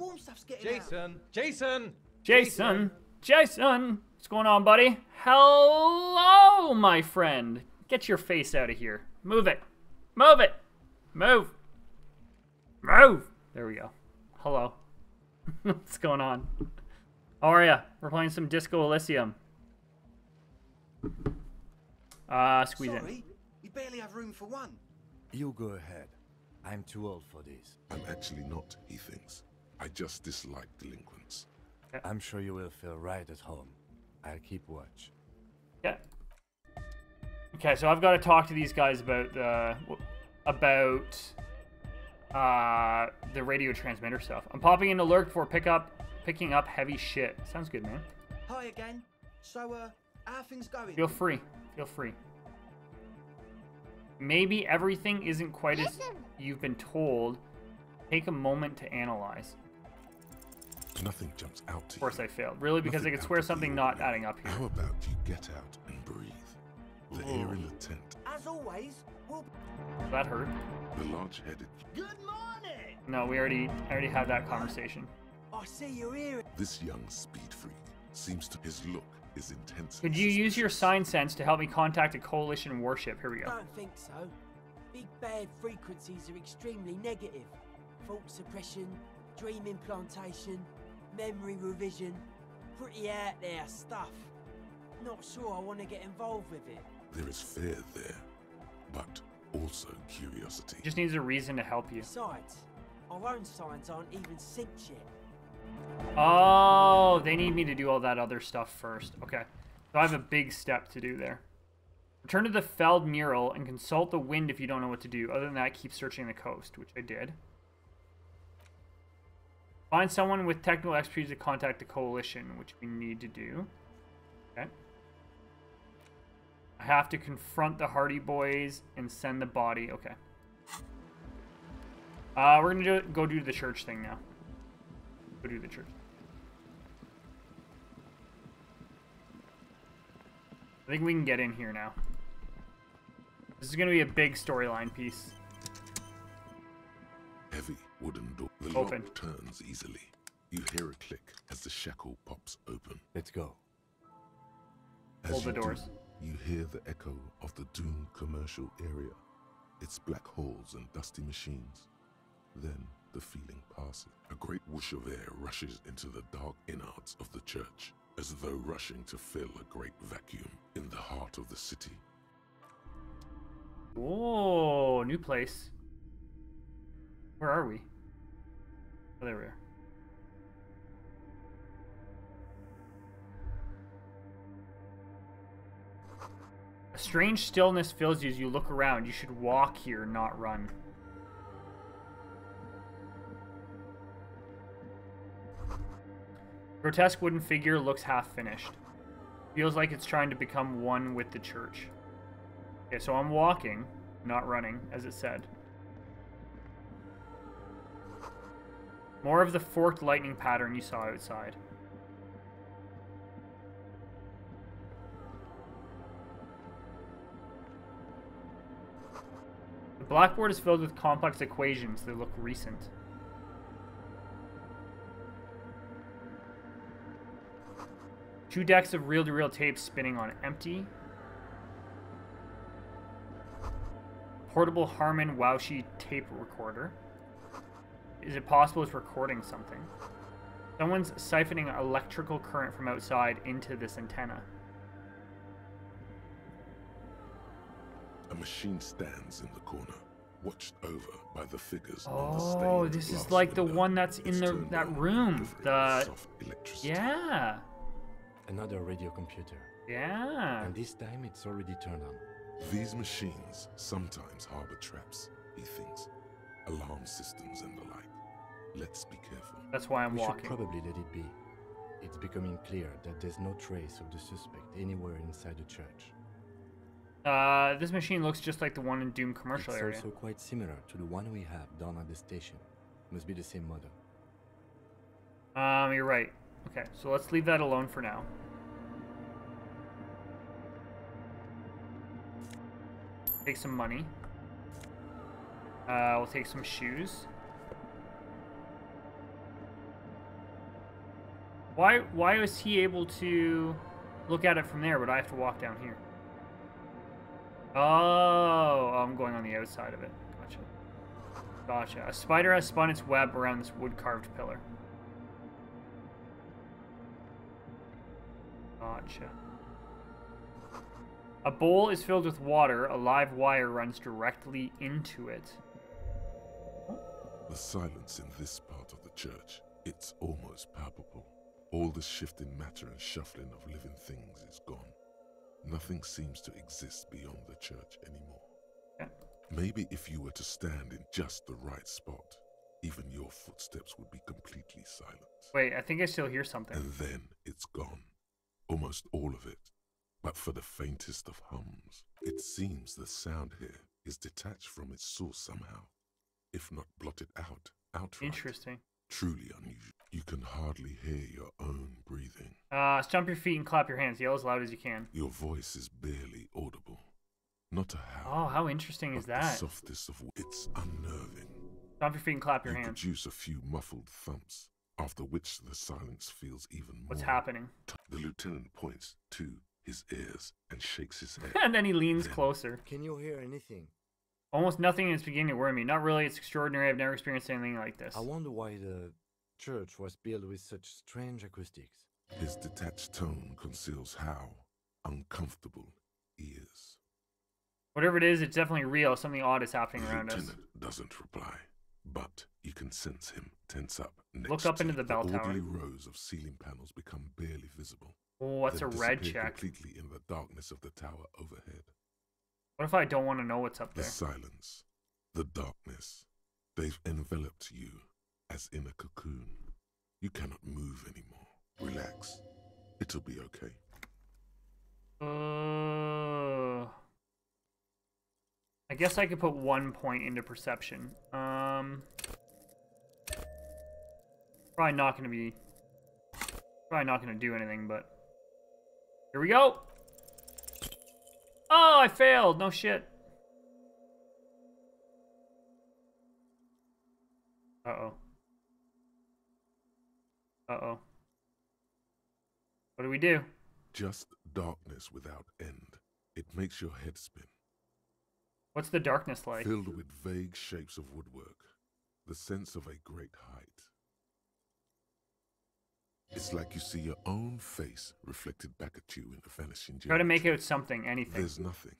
Jason! Jason! Jason! Jason! What's going on, buddy? Hello, my friend. Get your face out of here. Move it. Move it. Move. Move. There we go. Hello. What's going on? How are ya? We're playing some Disco Elysium. Squeeze in. Sorry, we barely have room for one. You go ahead. I'm too old for this. I'm actually not, he thinks. I just dislike delinquents. Okay. I'm sure you will feel right at home. I'll keep watch. Yeah. Okay, so I've got to talk to these guys about the radio transmitter stuff. I'm popping into lurk for picking up heavy shit. Sounds good, man. Hi again. So, how are things going? Feel free. Feel free. Maybe everything isn't quite as you've been told. Take a moment to analyze. Nothing jumps out to you. Of course I failed. Really? Because I could swear something not adding up here. How about you get out and breathe? The air in the tent. As always, we'll... That hurt. The large-headed... Good morning! No, I already had that conversation. I see you're here. This young speed freak seems to... His look is intense. Could you use your sign sense to help me contact a coalition warship? Here we go. I don't think so. Big bad frequencies are extremely negative. Thought suppression, dream implantation, memory revision. Pretty out there stuff. Not sure I want to get involved with it. There is fear there, but also curiosity. Just needs a reason to help you. Besides, our own signs aren't even synced yet. Oh, they need me to do all that other stuff first. Okay. So I have a big step to do there. Return to the Feld mural and consult the wind if you don't know what to do. Other than that, keep searching the coast, which I did. Find someone with technical expertise to contact the coalition, which we need to do. Okay. I have to confront the Hardy Boys and send the body. Okay. We're gonna go do the church thing now. Go do the church. I think we can get in here now. This is gonna be a big storyline piece. Heavy wooden door. The Open. lock turns easily. You hear a click as the shackle pops open. Let's go. As Hold the you doors. do, you hear the echo of the doomed commercial area. Its black holes and dusty machines. Then the feeling passes. A great whoosh of air rushes into the dark innards of the church, as though rushing to fill a great vacuum in the heart of the city. Whoa, new place. Where are we? Oh, there we are. A strange stillness fills you as you look around. You should walk here, not run. Grotesque wooden figure looks half finished. Feels like it's trying to become one with the church. Okay, so I'm walking, not running, as it said. More of the forked lightning pattern you saw outside. The blackboard is filled with complex equations that look recent. Two decks of reel-to-reel tape spinning on empty. Portable Harman Waushi tape recorder. Is it possible it's recording something? Someone's siphoning electrical current from outside into this antenna. A machine stands in the corner. watched over by the figures on the Oh, stained this is glass like the window. one that's in It's the turned that on, room. delivering The soft electricity. yeah. Another radio computer. Yeah. And this time it's already turned on. These machines sometimes harbor traps, he thinks. Alarm systems and the like. Let's be careful. That's why I'm we walking. should probably let it be. It's becoming clear that there's no trace of the suspect anywhere inside the church. This machine looks just like the one in Doom commercial area. It's also quite similar to the one we have down at the station. Must be the same model. You're right. Okay, so let's leave that alone for now. Take some money. We'll take some shoes. Why was he able to look at it from there, but I have to walk down here? Oh, I'm going on the outside of it. Gotcha. Gotcha. A spider has spun its web around this wood-carved pillar. Gotcha. A bowl is filled with water. A live wire runs directly into it. The silence in this part of the church, it's almost palpable. All the shifting matter and shuffling of living things is gone. Nothing seems to exist beyond the church anymore. Yeah. Maybe if you were to stand in just the right spot, even your footsteps would be completely silent. Wait, I think I still hear something. And then it's gone. Almost all of it. But for the faintest of hums, it seems the sound here is detached from its source somehow, if not blotted out outright. Interesting. Truly unusual. You can hardly hear your own breathing. Stomp your feet and clap your hands. Yell as loud as you can. Your voice is barely audible. Not a howl. Oh, how interesting is that? The softest of it's unnerving. Stomp your feet and clap your you hands. Produce a few muffled thumps, after which the silence feels even more. What's happening? The lieutenant points to his ears and shakes his head. And then he leans closer. Can you hear anything? Almost nothing is beginning to worry me. Not really. It's extraordinary. I've never experienced anything like this. I wonder why the church was built with such strange acoustics. His detached tone conceals how uncomfortable he is. Whatever it is, it's definitely real. Something odd is happening around us. The lieutenant doesn't reply, but you can sense him tense up. Look up into the bell tower. Orderly rows of ceiling panels become barely visible. Oh, that's a red disappear check. Completely in the darkness of the tower overhead. What if I don't want to know what's up there? The silence, the darkness, they've enveloped you as in a cocoon. You cannot move anymore. Relax. It'll be okay. I guess I could put 1 point into perception. Probably not gonna do anything, but here we go. Oh, I failed. No shit. Uh-oh. Uh-oh. What do we do? Just darkness without end. It makes your head spin. What's the darkness like? Filled with vague shapes of woodwork. The sense of a great height. It's like you see your own face reflected back at you in the vanishing geometry. Try to make out something, anything. There's nothing.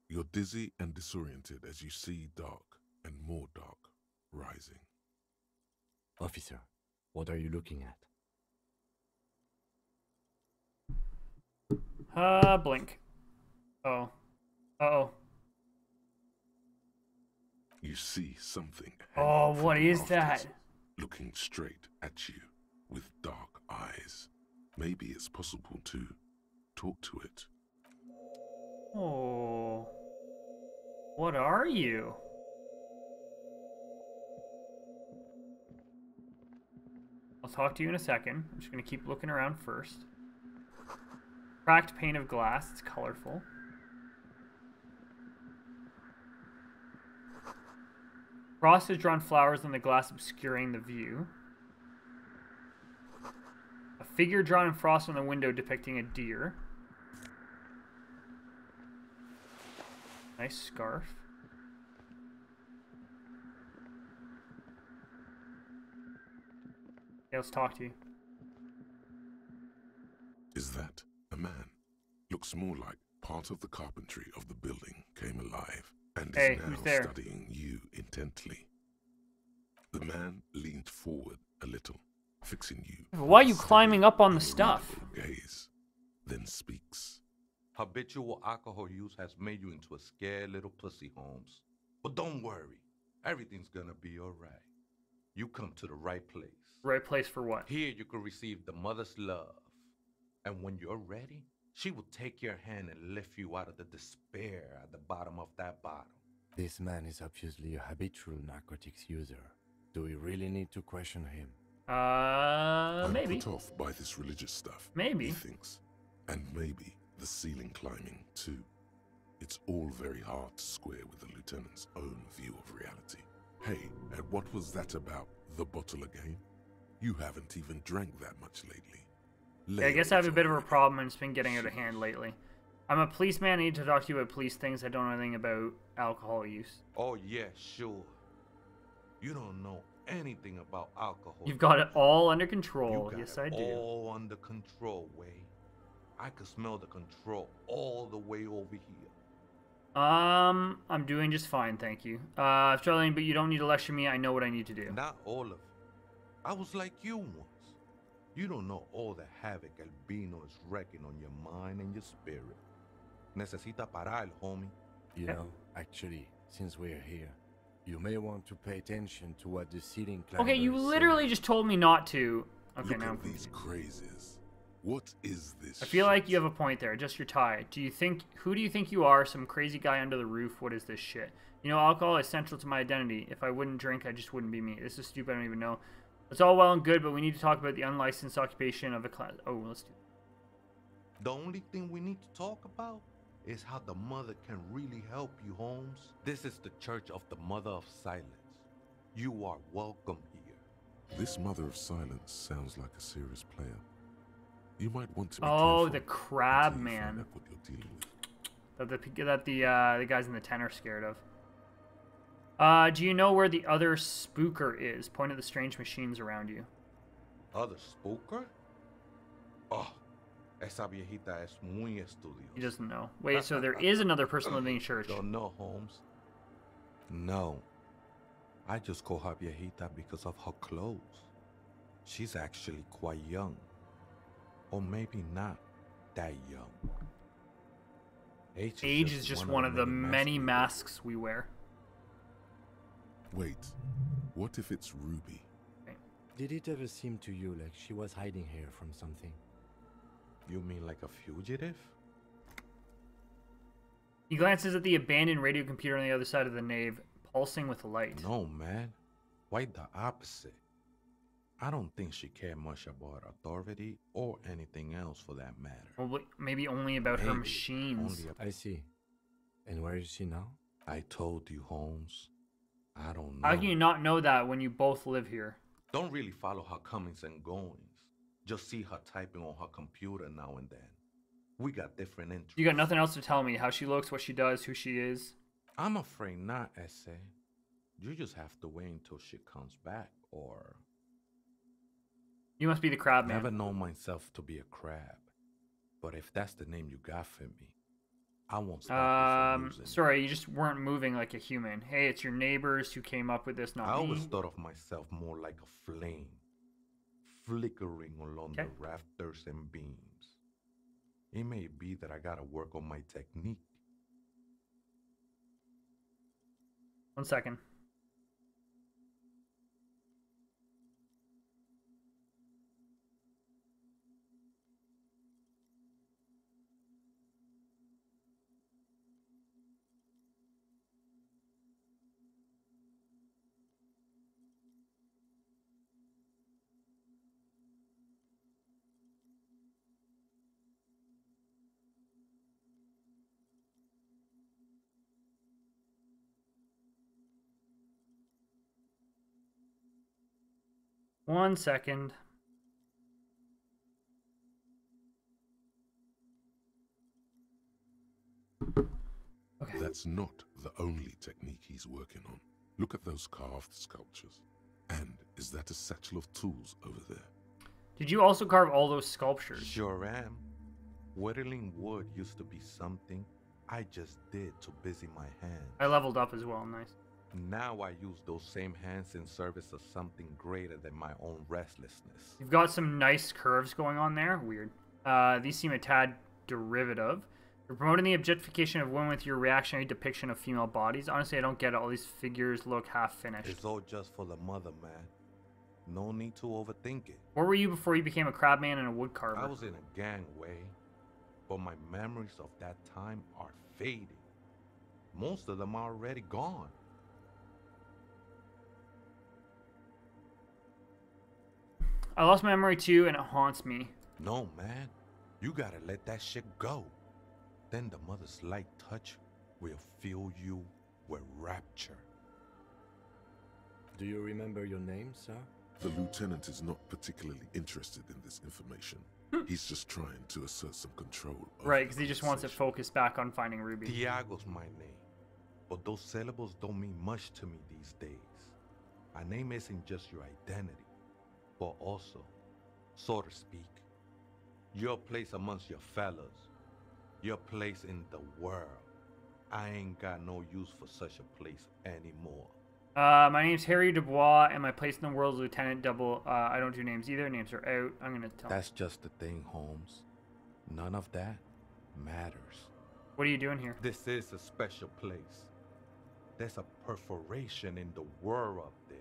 You're dizzy and disoriented as you see dark and more dark rising. Officer, what are you looking at? Blink. Oh. Uh-oh. You see something. Oh, what is that? Looking straight at you with dark eyes. Maybe it's possible to talk to it. Oh. What are you? I'll talk to you in a second. I'm just going to keep looking around first. Cracked pane of glass. It's colorful. Frost has drawn flowers on the glass, obscuring the view. A figure drawn in frost on the window depicting a deer. Nice scarf. Okay, let's talk to you. Is that a man? Looks more like part of the carpentry of the building came alive and Hey, is now who's there? studying you intently. The man leaned forward a little, fixing you. Why are you climbing up on the stuff? Gaze, then speaks. Habitual alcohol use has made you into a scared little pussy, Holmes. But don't worry, everything's gonna be alright. You come to the right place. Right place for what? Here you can receive the mother's love. And when you're ready, she will take your hand and lift you out of the despair at the bottom of that bottle. This man is obviously a habitual narcotics user. Do we really need to question him? Maybe. I'm put off by this religious stuff. Maybe. He thinks. And maybe the ceiling climbing, too. It's all very hard to square with the lieutenant's own view of reality. Hey, and what was that about the bottle again? You haven't even drank that much lately. Yeah, I guess I have a bit of a problem and it's been getting out of hand lately. I'm a policeman. I need to talk to you about police things. I don't know anything about alcohol use. Oh, yeah, sure. You don't know anything about alcohol. You've got it all under control. You got Yes, it I do. all under control, Wade. I could smell the control all the way over here. I'm doing just fine, thank you. Charlene, but you don't need to lecture me. I know what I need to do. Not all of it. I was like you once. You don't know all the havoc Albino is wrecking on your mind and your spirit. Necesita parar, homie. You know, actually, since we're here, you may want to pay attention to what the ceiling climbers Okay, you literally just told me not to. Okay, Look now I'm at these crazies. What is this? I feel like you have a point there. Adjust your tie. Who do you think you are? Some crazy guy under the roof? What is this shit? You know, alcohol is central to my identity. If I wouldn't drink, I just wouldn't be me. This is stupid. I don't even know. It's all well and good, but we need to talk about the unlicensed occupation of a class. Oh, let's do it. The only thing we need to talk about is how the mother can really help you, Holmes. This is the Church of the Mother of Silence. You are welcome here. This Mother of Silence sounds like a serious player. You might want to be Oh, careful the crab until you find man. out what you're dealing with. That the guys in the tent are scared of. Do you know where the other spooker is? Point at the strange machines around you. Other spooker? Oh, esa viejita es muy estudiosa. He doesn't know. Wait, so there is another person living in church. Don't know, Holmes. No. I just call her viejita because of her clothes. She's actually quite young. Or maybe not that young. Age is just one of the many masks we wear. Wait, what if it's Ruby? Did it ever seem to you like she was hiding here from something? You mean like a fugitive? He glances at the abandoned radio computer on the other side of the nave, pulsing with light. No, man. Quite the opposite. I don't think she cared much about authority or anything else for that matter. Well, maybe only about her machines. I see. And where is she now? I told you, Holmes. I don't know. How can you not know that when you both live here? Don't really follow her comings and goings. Just see her typing on her computer now and then. We got different interests. You got nothing else to tell me? How she looks, what she does, who she is? I'm afraid not, Essay. You just have to wait until she comes back, or... You must be the crab man. Never known myself to be a crab. But if that's the name you got for me, I won't stop you from using sorry, you just weren't moving like a human. Hey, it's your neighbors who came up with this, not me. I always thought of myself more like a flame, flickering along the rafters and beams. It may be that I gotta work on my technique. 1 second. One second. Okay. That's not the only technique he's working on. Look at those carved sculptures. And is that a satchel of tools over there? Did you also carve all those sculptures? Sure am. Whittling wood used to be something I just did to busy my hands. I leveled up as well. Nice. Now I use those same hands in service of something greater than my own restlessness. You've got some nice curves going on there. Weird. These seem a tad derivative. You're promoting the objectification of women with your reactionary depiction of female bodies. Honestly, I don't get it. All these figures look half finished. It's all just for the mother, man. No need to overthink it. Where were you before you became a crabman and a woodcarver? I was in a gangway, but my memories of that time are fading. Most of them are already gone. I lost my memory too, and it haunts me. No, man. You gotta let that shit go. Then the mother's light touch will fill you with rapture. Do you remember your name, sir? The lieutenant is not particularly interested in this information. He's just trying to assert some control. Right, because he just wants to focus back on finding Ruby. Tiago's my name, but those syllables don't mean much to me these days. A name isn't just your identity, but also, so to speak, your place amongst your fellows, your place in the world. I ain't got no use for such a place anymore. My name's Harry Dubois, and my place in the world is Lieutenant Double. I don't do names either. Names are out. I'm gonna tell. That's just the thing, Holmes. None of that matters. What are you doing here? This is a special place. There's a perforation in the world up there.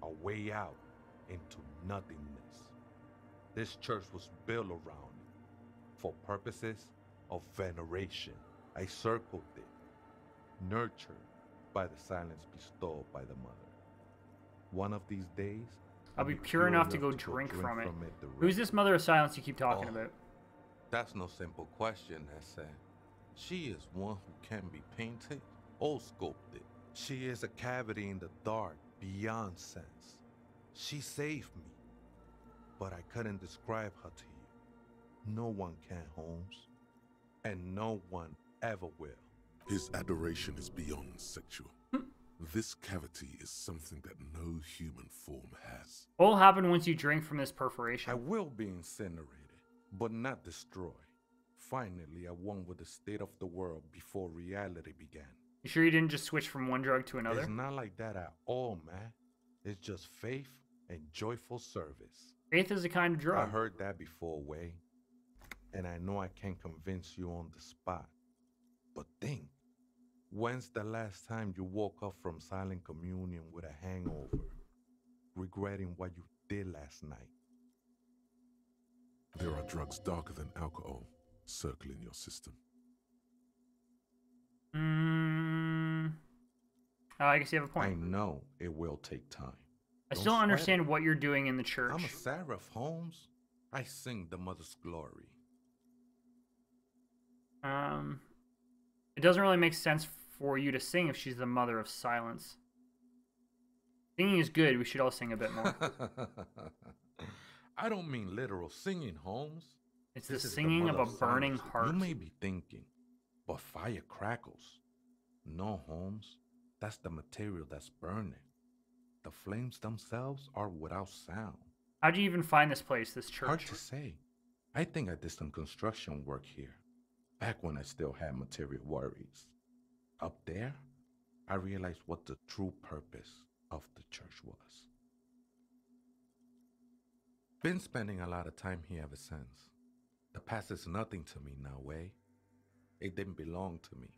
A way out into nothingness. This church was built around it for purposes of veneration. I circled it, nurtured by the silence bestowed by the mother. One of these days, I'll be pure enough to go drink from it. Who's this mother of silence you keep talking about? That's no simple question, Hassan. She is one who can be painted or sculpted. She is a cavity in the dark beyond sense. She saved me, but I couldn't describe her to you. No one can, Holmes, and no one ever will. His adoration is beyond sexual. This cavity is something that no human form has. What will happen once you drink from this perforation? I will be incinerated, but not destroyed. Finally, I won with the state of the world before reality began. You sure you didn't just switch from one drug to another? It's not like that at all, man. It's just faith and joyful service. Faith is a kind of drug. I heard that before, Way. And I know I can't convince you on the spot. But think, when's the last time you woke up from silent communion with a hangover, regretting what you did last night? There are drugs darker than alcohol circling your system. I guess you have a point. I know it will take time. I still don't understand what you're doing in the church. I'm a seraph, Holmes. I sing the mother's glory. It doesn't really make sense for you to sing if she's the mother of silence. Singing is good. We should all sing a bit more. I don't mean literal singing, Holmes. It's the singing of a burning heart. You may be thinking, but fire crackles. No, Holmes. That's the material that's burning. The flames themselves are without sound. How'd you even find this place, this church? Hard to say. I think I did some construction work here, back when I still had material worries. Up there, I realized what the true purpose of the church was. Been spending a lot of time here ever since. The past is nothing to me now, Way. It didn't belong to me.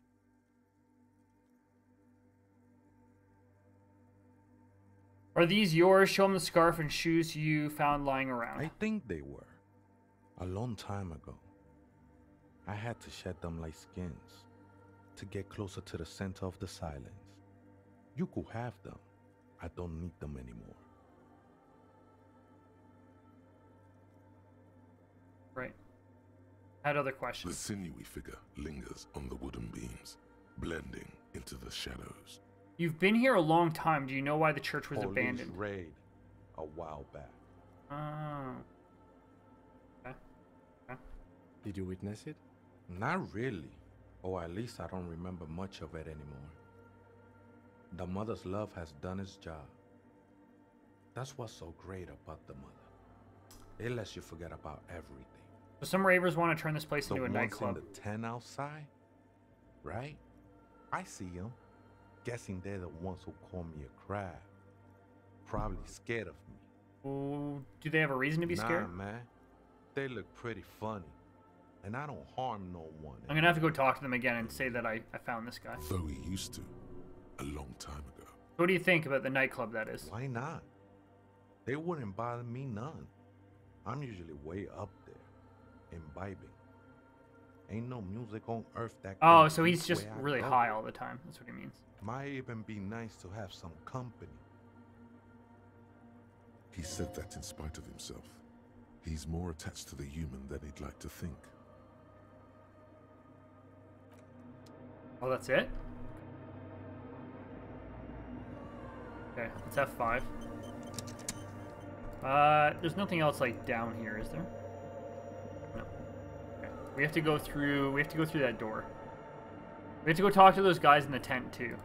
Are these yours? Show them the scarf and shoes you found lying around. I think they were. A long time ago. I had to shed them like skins to get closer to the center of the silence. You could have them. I don't need them anymore. Right. I had other questions. The sinewy figure lingers on the wooden beams, blending into the shadows. You've been here a long time. Do you know why the church was abandoned? Raid a while back. Oh. Okay. Did you witness it? Not really. Or at least I don't remember much of it anymore. The mother's love has done its job. That's what's so great about the mother. It lets you forget about everything. So some ravers want to turn this place into a nightclub. The 10 outside, right? I see them. Guessing they're the ones who call me a crab. Probably scared of me. Oh, do they have a reason to be scared? Nah, man. They look pretty funny. And I don't harm no one. I'm gonna have to go talk to them again and say that I found this guy. Though he used to, a long time ago. What do you think about the nightclub that is? Why not? They wouldn't bother me none. I'm usually way up there, imbibing. Ain't no music on earth that. Oh, so he's just really high all the time. That's what he means. Might even be nice to have some company. He said that in spite of himself. He's more attached to the human than he'd like to think. Oh, that's it? Okay, let's F5. There's nothing else like down here, is there? No. Okay. We have to go through that door. We have to go talk to those guys in the tent too.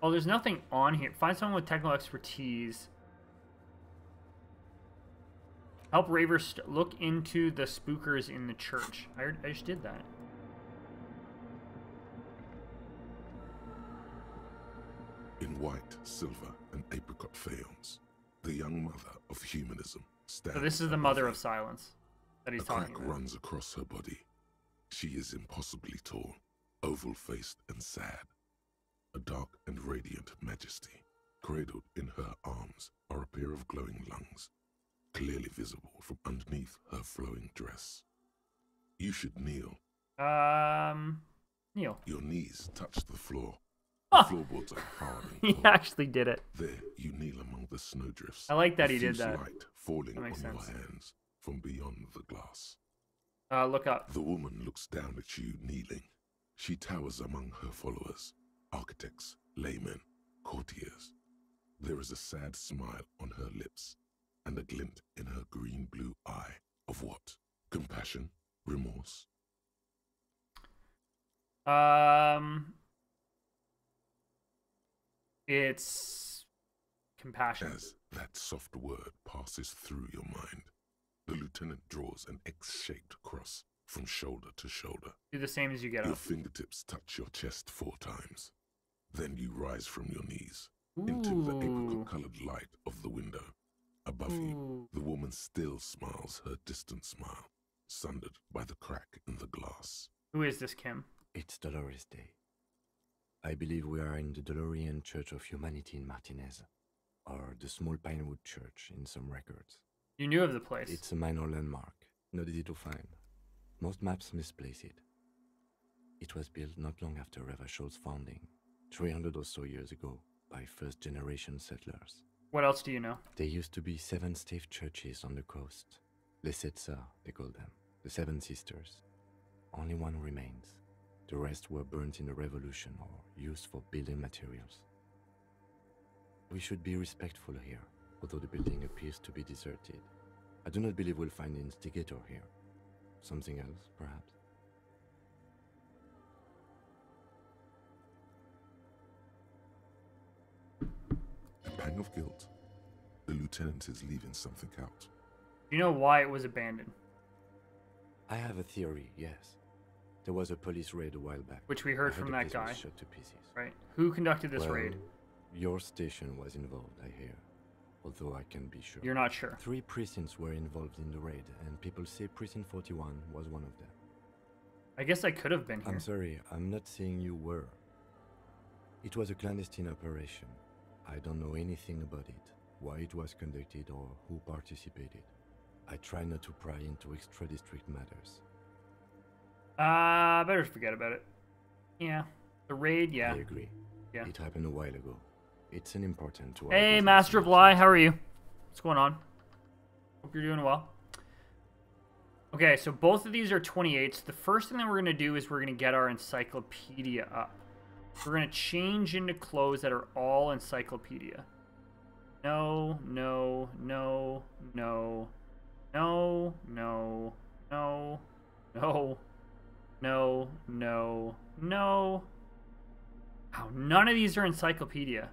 Oh, there's nothing on here. Find someone with technical expertise. Help ravers look into the spookers in the church. I just did that. In white, silver, and apricot faience, the young mother of humanism stands. So this is the mother of silence that he's talking about. A crack runs across her body. She is impossibly tall, oval-faced and sad. A dark and radiant majesty. Cradled in her arms are a pair of glowing lungs, clearly visible from underneath her flowing dress. You should kneel. Kneel. Your knees touch the floor. Oh. The floorboards are hard and He cold. actually did it. There, you kneel among the snowdrifts. I like that he did that. Light falling That on makes sense. your hands from beyond the glass. Look up. The woman looks down at you kneeling. She towers among her followers, architects, laymen, courtiers. There is a sad smile on her lips and a glint in her green-blue eye of what? Compassion? Remorse? It's compassion. As that soft word passes through your mind, the lieutenant draws an X-shaped cross from shoulder to shoulder. Do the same as you get Your up. fingertips touch your chest 4 times. Then you rise from your knees into the apricot-colored light of the window. Above you, the woman still smiles her distant smile, sundered by the crack in the glass. Who is this, Kim? It's Dolores Day. I believe we are in the Dolorian Church of Humanity in Martinez, or the Small Pinewood Church in some records. You knew of the place. It's a minor landmark, not easy to find. Most maps misplace it. It was built not long after Revachol's founding, 300 or so years ago, by first-generation settlers. What else do you know? There used to be 7 stave churches on the coast. Les Sept Sœurs, they call them. The 7 Sisters. Only one remains. The rest were burnt in the revolution or used for building materials. We should be respectful here, although the building appears to be deserted. I do not believe we'll find the instigator here. Something else, perhaps? A pang of guilt. The lieutenant is leaving something out. Do you know why it was abandoned? I have a theory, yes. There was a police raid a while back. Which we heard from that guy. Shot to pieces. Right. Who conducted this raid? Your station was involved, I hear. Although I can't be sure. You're not sure. 3 precincts were involved in the raid, and people say Precinct 41 was one of them. I guess I could have been here. I'm sorry, I'm not saying you were. It was a clandestine operation. I don't know anything about it, why it was conducted, or who participated. I try not to pry into extra-district matters. Better forget about it. Yeah. The raid, yeah. I agree. Yeah. It happened a while ago. It's an important to our Hey, business. Master of Lie, how are you? What's going on? Hope you're doing well. Okay, so both of these are 28s. The first thing that we're going to do is we're going to get our encyclopedia up. We're going to change into clothes that are all encyclopedia. No, no, no, no, no, no, no, no, no, no, no. Wow, none of these are encyclopedia.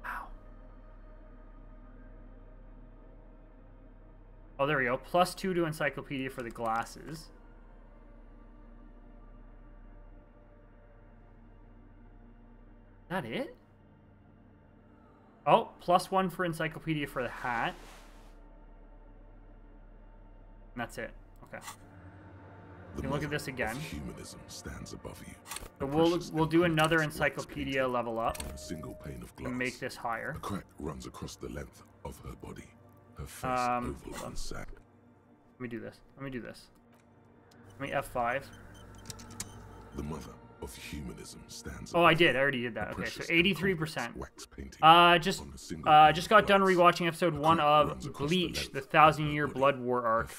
Wow. Oh, there we go. +2 to encyclopedia for the glasses. Is that it? Oh, +1 for encyclopedia for the hat. And that's it. Okay. You can look at this again. Humanism stands above you. So we'll do another encyclopedia level up on a single pane of glass. And make this higher. A crack runs across the length of her body. Her face oval and sad. Let me do this. Let me do this. Let me F5. The mother of humanism stands. Oh, I did. I already did that. Okay, so 83%. Just got done rewatching episode 1 of Bleach, the 1,000-Year Blood War arc.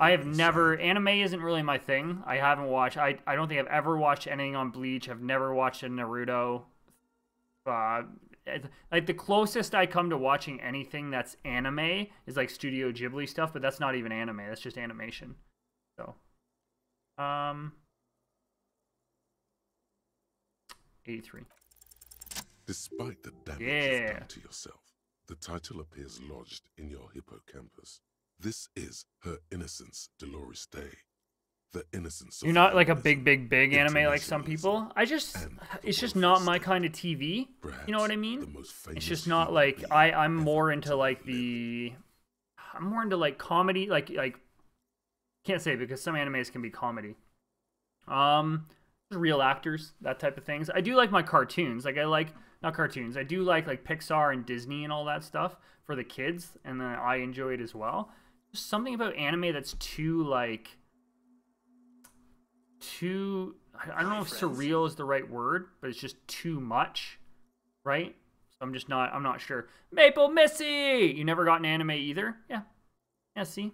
I have never. Anime isn't really my thing. I haven't watched. I don't think I've ever watched anything on Bleach. I've never watched a Naruto. Like the closest I come to watching anything that's anime is like Studio Ghibli stuff, but that's not even anime. That's just animation. So, 83. Despite the damage you've done to yourself, the title appears lodged in your hippocampus. This is Her Innocence, Dolores Day. The innocence. You're not like a big anime like some people. It's just not my kind of TV. You know what I mean? It's just not like I'm more into like comedy, like can't say because some animes can be comedy. Real actors, that type of things. I do like my cartoons. Like I like not cartoons. I do like Pixar and Disney and all that stuff for the kids, and then I enjoy it as well. There's something about anime that's too I don't know if surreal is the right word, but it's just too much, right? So I'm not sure. Maple Missy! You never got an anime either? Yeah. Yeah, see?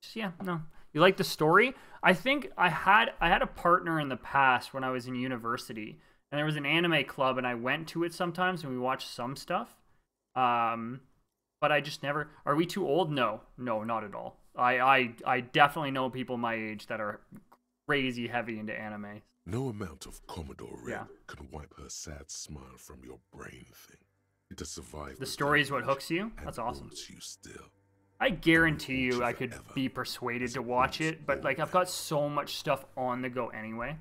Just, yeah, no. You like the story? I think I had a partner in the past when I was in university, and there was an anime club, and I went to it sometimes, and we watched some stuff. But I just never... Are we too old? No, not at all. I definitely know people my age that are crazy heavy into anime. No amount of Commodore Red can wipe her sad smile from your brain thing. It has survived. The story is what hooks you? That's awesome. You still. I guarantee you I could be persuaded to watch it, but like I've got so much stuff on the go anyway.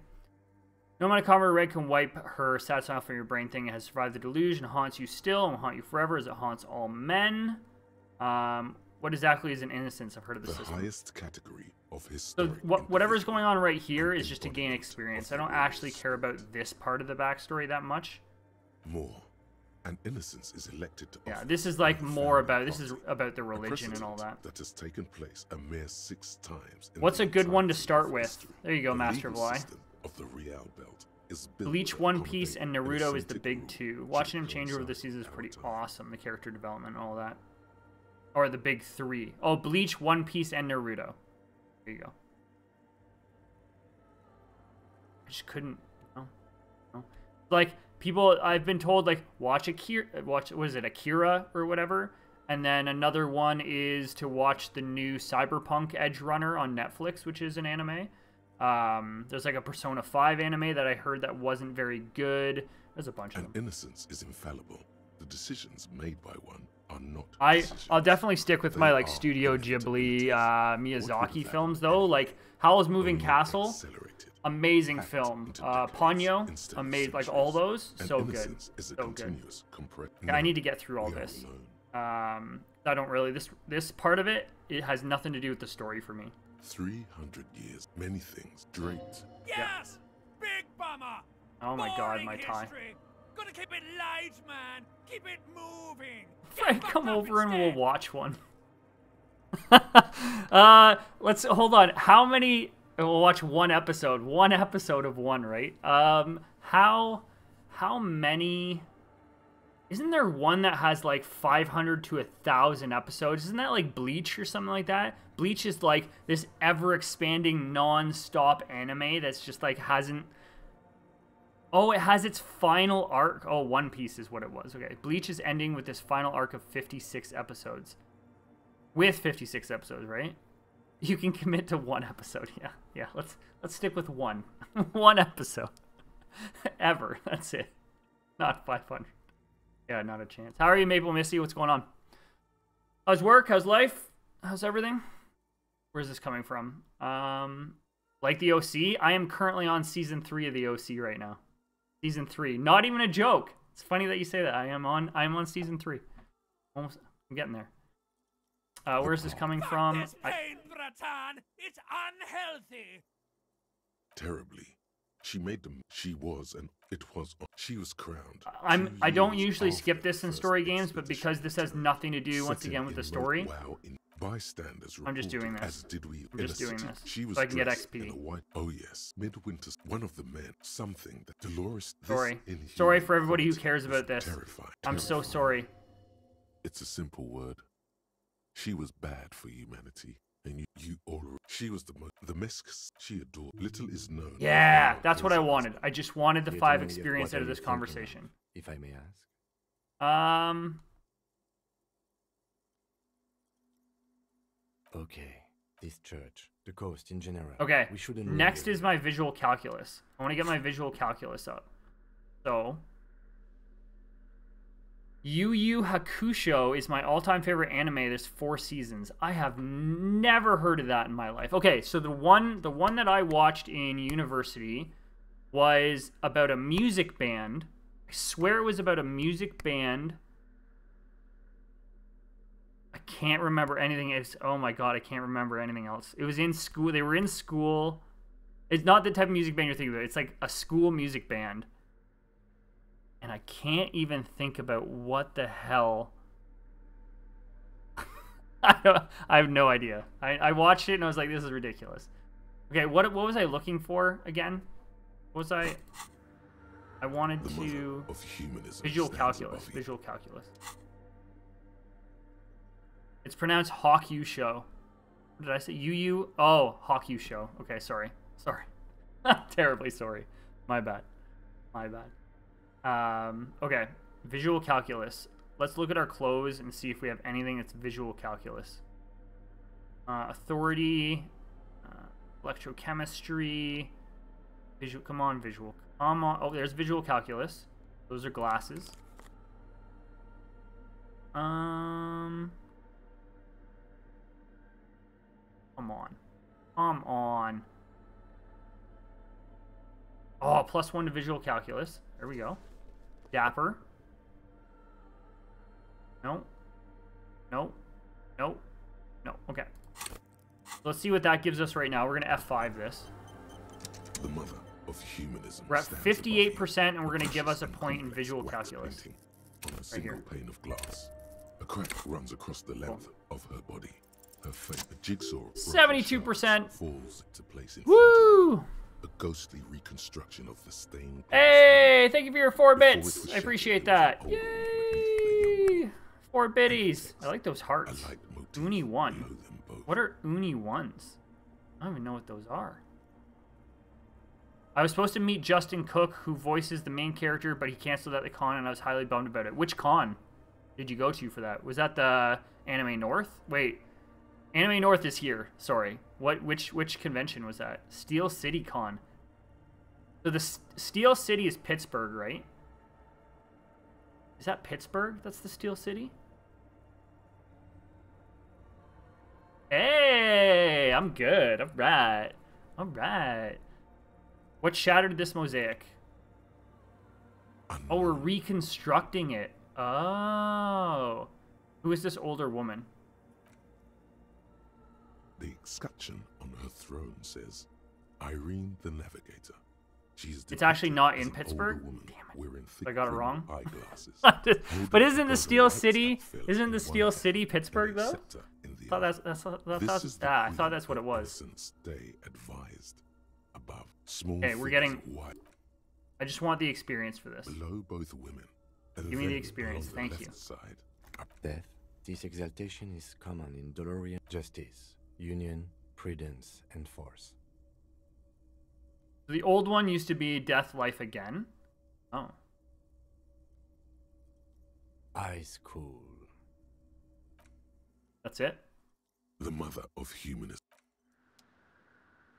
No amount of Commodore Red can wipe her sad smile from your brain thing. It has survived the delusion, haunts you still, and will haunt you forever as it haunts all men. What exactly is an innocence? I've heard of the system. Highest category of historic. So whatever's going on right here is just to gain experience. I don't actually care about this part of the backstory that much. More. An innocence is elected to this is like more about the religion and all that. That has taken place a mere 6 times. What's a good one to start with? There you go, Master of Lie. Of the Real Belt is Bleach, One Piece, and Naruto is the big 2. Watching him change over the season is pretty awesome. The character development and all that. Or the big 3. Oh, Bleach, One Piece, and Naruto. There you go. I just couldn't. No. Like, people, I've been told, like, watch Akira or whatever. And then another one is to watch the new Cyberpunk Edge Runner on Netflix, which is an anime. There's like a Persona 5 anime that I heard that wasn't very good. There's a bunch of them. Innocence is infallible. The decisions made by one are not. I'll definitely stick with my like Studio Ghibli, Miyazaki films though. Like Howl's Moving Castle, amazing film. Ponyo, amazing. Like all those, so good, so good. Yeah, I need to get through all this. I don't really. This part of it has nothing to do with the story for me. 300 years, many things draped. Yes! Big bummer! Oh my god, my tie. Gotta keep it light, man! Keep it moving! Fred, come over and we'll watch one. Let's hold on. How many? We'll watch one episode. One episode of one, right? How many? Isn't there one that has like 500 to 1,000 episodes? Isn't that like Bleach or something like that? Bleach is like this ever-expanding, non-stop anime that's just like hasn't... Oh, it has its final arc. Oh, One Piece is what it was. Okay, Bleach is ending with this final arc of 56 episodes. With 56 episodes, right? You can commit to one episode. Yeah. Let's stick with one. One episode. Ever. That's it. Not 500. Yeah, not a chance. How are you, Maple Missy? What's going on? How's work? How's life? How's everything? Where's this coming from? Like the OC, I am currently on season 3 of the OC right now. Season 3, not even a joke. It's funny that you say that. I'm on season 3. Almost, I'm getting there. Where's this coming from? Pain, Bratan! It's unhealthy! Terribly. She made them. She was crowned. I don't usually skip this in story games, but because this has nothing to do once again with the story, bystanders I'm just doing this. As did we. I'm just doing this. She was so I can get dressed XP. in a white. Oh yes, Midwinter's one of the men. Something that Dolores. Sorry for everybody who cares about this. I'm so sorry. It's a simple word. She was bad for humanity, and you all. She was the misks she adored. Little is known. Yeah, that's what I wanted. I just wanted the 5 experience out of this conversation. If I may ask. Okay, this church, the coast in general. Okay, we shouldn't. Next is my visual calculus. I want to get my visual calculus up. So, Yu Yu Hakusho is my all-time favorite anime. There's 4 seasons. I have never heard of that in my life. Okay, so the one that I watched in university was about a music band. I swear it was about a music band. I can't remember anything. Oh my god, I can't remember anything else. It was in school. They were in school. It's not the type of music band you're thinking about. It's like a school music band. And I can't even think about what the hell. I have no idea. I watched it and I was like, this is ridiculous. Okay, what was I looking for again? What was I wanted to... Visual calculus. Visual calculus. It's pronounced Hawk-Yu Show. What did I say? Yu-Yu? Oh, Hawk-Yu Show. Okay, sorry. Sorry. Terribly sorry. My bad. My bad. Okay. Visual calculus. Let's look at our clothes and see if we have anything that's visual calculus. Authority. Electrochemistry. Visual. Come on, visual. Come on. Oh, there's visual calculus. Those are glasses. Come on. Come on. Oh, +1 to visual calculus. There we go. Dapper. No. No. No. No. Okay. Let's see what that gives us right now. We're going to F5 this. The mother of humanism. We're at 58%, and we're going to give us a point in visual calculus. On a single pane of glass. A crack runs across the length of her body. Her face, a jigsaw 72% falls into place in Woo! A ghostly reconstruction of the stained. Hey, thank you for your 4 bits. I appreciate that. Yay! 4 biddies. I like those hearts. Uni 1. What are Uni 1s? I don't even know what those are. I was supposed to meet Justin Cook, who voices the main character, but he canceled at the con, and I was highly bummed about it. Which con did you go to for that? Was that the Anime North? Wait. Anime North is here. Sorry. Which convention was that? Steel City Con. So the Steel City is Pittsburgh, right? Is that Pittsburgh? That's the Steel City? Hey, I'm good. All right. All right. What shattered this mosaic? Oh, we're reconstructing it. Oh. Who is this older woman? The escutcheon on her throne says, Irene the Navigator. It's actually not in Pittsburgh? Damn it. I got it wrong. But isn't the Steel City Pittsburgh though? I thought that's what it was. Stay advised above. Small okay, we're getting. I just want the experience for this. Below both women. Give me the experience, thank you. Death. This exaltation is common in Dolorian justice, union, prudence, and force. The old one used to be death, life again. Oh. Ice cool. That's it? The mother of humanism.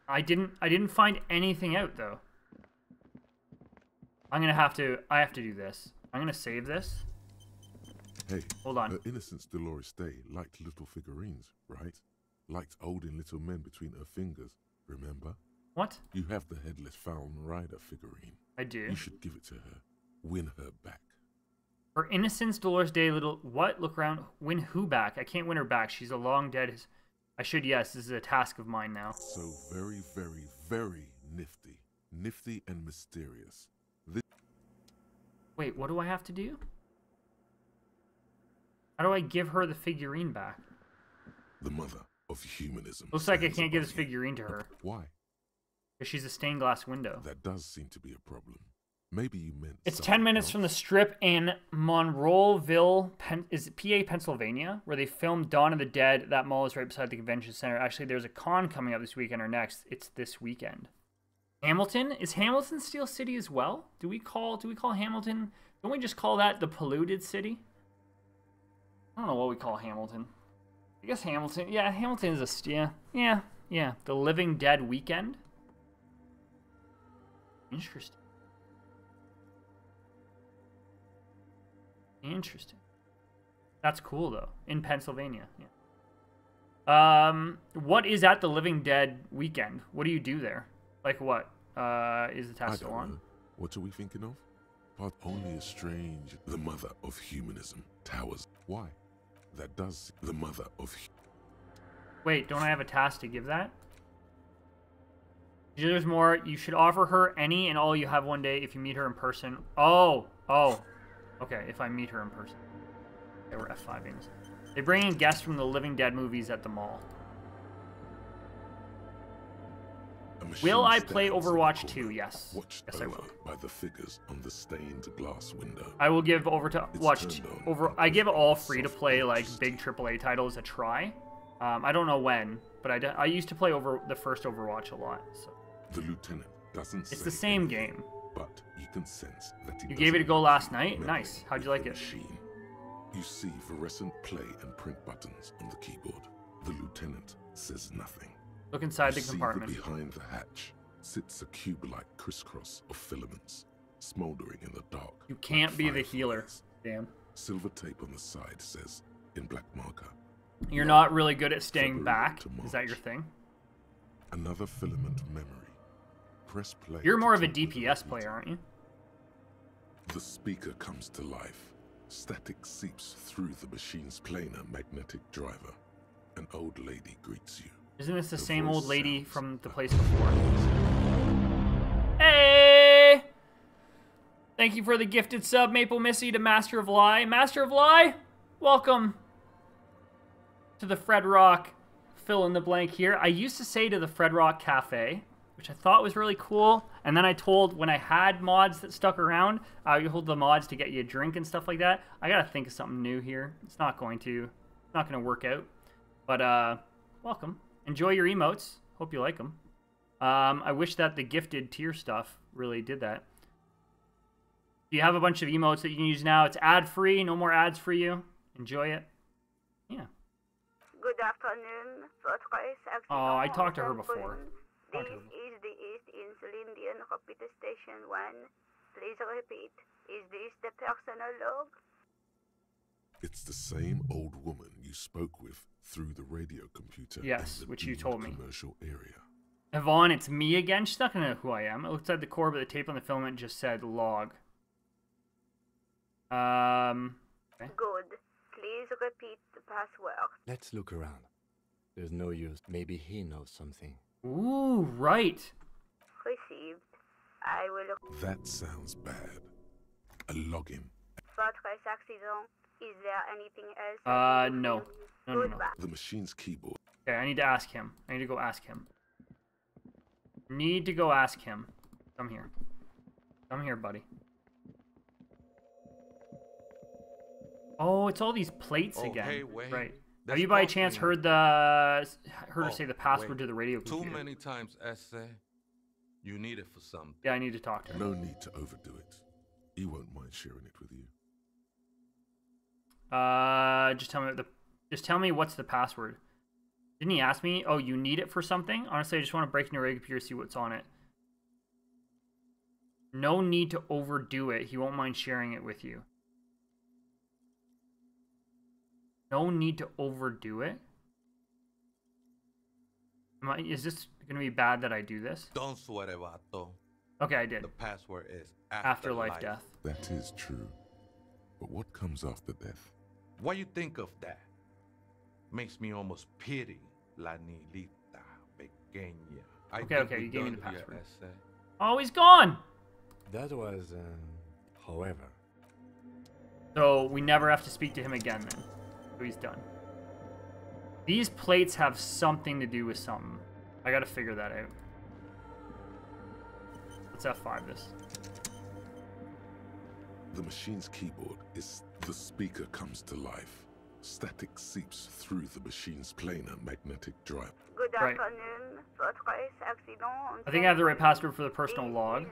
I didn't find anything out though. I have to do this. I'm gonna save this. Hey, hold on. Her Innocence Dolores Day liked little figurines, right? liked holding little men between her fingers, remember? What? You have the headless Fallen Rider figurine. I do. You should give it to her. Win her back. Her innocence, Dolores Day, little... What? Look around. Win who back? I can't win her back. She's a long dead... I should, yes. This is a task of mine now. So very, very, very nifty. Nifty and mysterious. Wait, what do I have to do? How do I give her the figurine back? The mother of humanism. Looks like I can't give this figurine to her. Why? Because she's a stained glass window. That does seem to be a problem. Maybe you meant It's 10 minutes from the Strip in Monroeville, is it PA, Pennsylvania, where they filmed Dawn of the Dead. That mall is right beside the convention center. Actually, there's a con coming up this weekend or next. It's this weekend. Hamilton? Is Hamilton Steel City as well? Do we call Hamilton? Don't we just call that the polluted city? I don't know what we call Hamilton. I guess Hamilton. Yeah, Hamilton is a yeah. The Living Dead weekend. Interesting. Interesting. That's cool though. In Pennsylvania. Yeah. What is at the Living Dead weekend? What do you do there? Like what? Is the test still on? What are we thinking of? But only a strange... The mother of humanism towers. Why? That does... The mother of... Wait, don't I have a task to give that? There's more. You should offer her any and all you have one day if you meet her in person. Oh. Okay, if I meet her in person. Okay, we're F5ing. They bring in guests from the Living Dead movies at the mall. Will I play Overwatch 2? Yes. Watched Yes, I will. by the figures on the stained glass window. I will give Overwatch 2. I give all free to play like big AAA titles a try. I don't know when, but I used to play the first Overwatch a lot. So. The lieutenant doesn't. It's the same game. But you can sense that you gave it a go last night. Nice. How'd you like it? Machine. You see fluorescent play and print buttons on the keyboard. The lieutenant says nothing. Look inside the compartment. Behind the hatch sits a cube-like crisscross of filaments, smoldering in the dark. You can't be the healer. Damn. Silver tape on the side says, in black marker. You're not really good at staying back. Is that your thing? Another filament memory. Press play. You're more of a DPS player, aren't you? The speaker comes to life. Static seeps through the machine's planar magnetic driver. An old lady greets you. Isn't this the same old lady from the place before? Hey! Thank you for the gifted sub, Maple Missy, to Master of Lie. Master of Lie, welcome to the Freddrock fill in the blank here. I used to say to the Freddrock Cafe, which I thought was really cool, and then I told when I had mods that stuck around, you hold the mods to get you a drink and stuff like that. I gotta think of something new here. It's not going to work out, but welcome. Enjoy your emotes. Hope you like them. I wish that the gifted tier stuff really did that. You have a bunch of emotes that you can use now. It's ad-free. No more ads for you. Enjoy it. Yeah. Good afternoon. Oh, I talked to her before. This is the East Insulindian Repeat Station 1. Please repeat. Is this the personal log? It's the same old woman you spoke with through the radio computer. Yes, which you told me. Commercial area. Yvonne, it's me again. She's not gonna know who I am. It looks like the core, but the tape on the filament just said log. Okay. Good. Please repeat the password. Let's look around. There's no use. Maybe he knows something. Ooh, right. Received. I will... That sounds bad. A login. Votre accident. Is there anything else? No. No. The machine's keyboard. Okay, I need to ask him. I need to go ask him. Need to go ask him. Come here. Come here, buddy. Oh, it's all these plates again. Hey, wait. Right. Have you by chance heard her say the password to the radio computer? Too many times, essay. You need it for something. Yeah, I need to talk to her. No need to overdo it. He won't mind sharing it with you. Just tell me what's the password. Didn't he ask me? Oh, you need it for something? Honestly, I just want to break into your radio computer to see what's on it. No need to overdo it. He won't mind sharing it with you. No need to overdo it. Is this going to be bad that I do this? Don't sweat it, vato. Okay, I did. The password is Afterlife death. That is true. But what comes after death? What you think of that? Makes me almost pity La Nilita Pequeña. Okay, you gave me the password. Oh, he's gone! That was, however. So we never have to speak to him again then. So he's done. These plates have something to do with something. I gotta figure that out. Let's F5 this. The machine's keyboard is the speaker comes to life. Static seeps through the machine's planar magnetic drive. Good Right. afternoon. Votre accident on I think I have the right password for the personal log.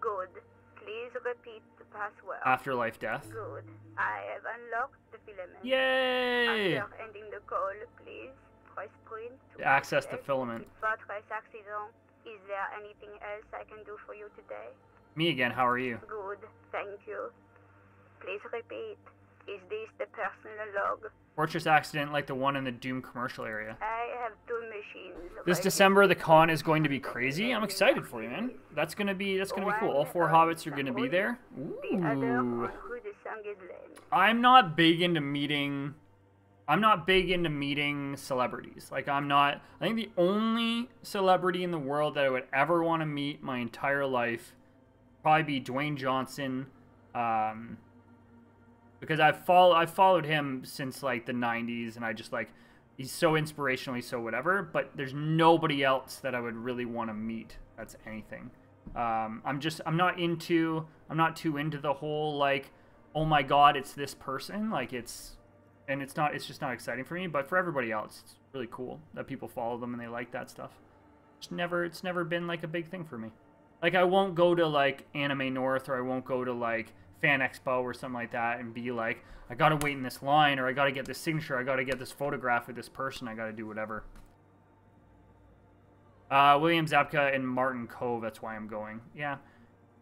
Good. Please repeat the password. Afterlife death. Good. I have unlocked the filament. Yay! After ending the call, please press print to Access the filament. Votre accident. Is there anything else I can do for you today? Me again, how are you? Good. Thank you. Please repeat. Is this the personal log? Fortress accident like the one in the Doom commercial area. I have two machines. This December, the con is going to be crazy. I'm excited for you, man. That's gonna be cool. All 4 hobbits are gonna be there. Ooh. I'm not big into meeting celebrities. Like, I think the only celebrity in the world that I would ever want to meet my entire life probably be Dwayne Johnson. Because I've followed him since like the 90s, and I just like, he's so inspirational, he's so whatever, but there's nobody else that I would really want to meet that's anything. I'm not too into the whole like, oh my god, it's this person, like it's just not exciting for me, but for everybody else, it's really cool that people follow them and they like that stuff. It's never been like a big thing for me. Like, I won't go to like Anime North, or I won't go to like Fan Expo or something like that and be like, I gotta wait in this line, or I gotta get this signature, I gotta get this photograph with this person, I gotta do whatever. William Zabka and Martin Cove, that's why I'm going. Yeah.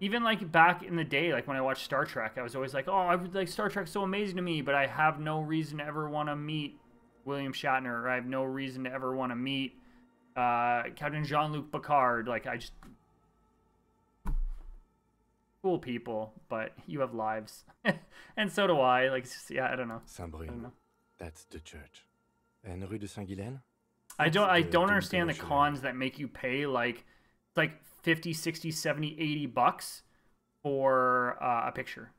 Even like back in the day, like when I watched Star Trek, I was always like, oh, like Star Trek's so amazing to me, but I have no reason to ever want to meet William Shatner, or I have no reason to ever want to meet Captain Jean-Luc Picard. Like, I just... Cool people, but you have lives. And so do I. Like, just, yeah, I don't know. Saint-Brieuc. That's the church. And Rue de Saint-Guylaine? I don't understand the cons that make you pay like 50, 60, 70, 80 bucks for a picture.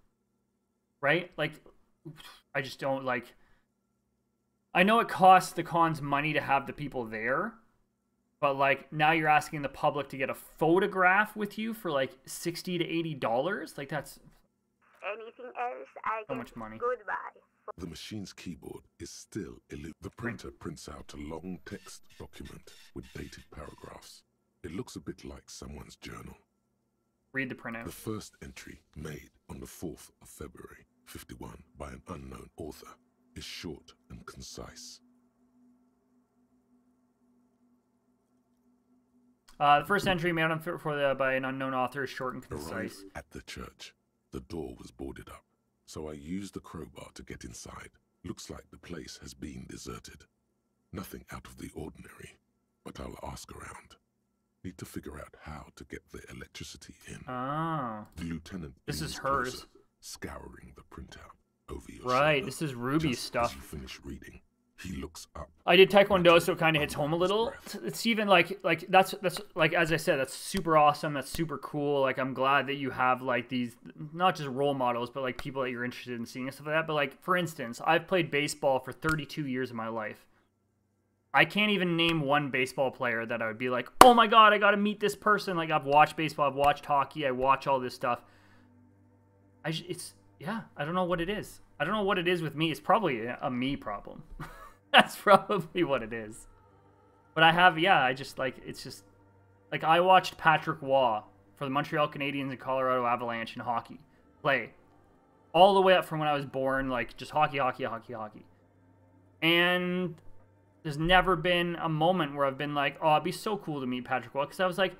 Right? Like, I just don't like... I know it costs the cons money to have the people there, but like, now you're asking the public to get a photograph with you for like $60 to $80. Like, that's anything else I so much money. Goodbye. The machine's keyboard is still elusive. The printer prints out a long text document with dated paragraphs. It looks a bit like someone's journal. Read the printout. The first entry, made on the 4th of February, 51, by an unknown author, is short and concise. The first entry made by an unknown author is short and concise. Arrived at the church. The door was boarded up, so I used the crowbar to get inside. Looks like the place has been deserted. Nothing out of the ordinary, but I'll ask around. Need to figure out how to get the electricity in. Oh. The lieutenant. This is hers. Closer, scouring the printout over your right, shoulder. this is Ruby's Just stuff. As you finish reading, he looks up. I did Taekwondo, so it kind of hits home a little. It's even like that's like, as I said, that's super awesome. That's super cool. Like, I'm glad that you have like these, not just role models, but like people that you're interested in seeing and stuff like that. But like, for instance, I've played baseball for 32 years of my life. I can't even name one baseball player that I would be like, oh my god, I got to meet this person. Like, I've watched baseball, I've watched hockey, I watch all this stuff. I don't know what it is. I don't know what it is with me. It's probably a me problem. That's probably what it is. But I have, it's just, like, I watched Patrick Waugh for the Montreal Canadiens and Colorado Avalanche in hockey play. All the way up from when I was born, like, just hockey. And there's never been a moment where I've been like, oh, it'd be so cool to meet Patrick Waugh. Because I was like,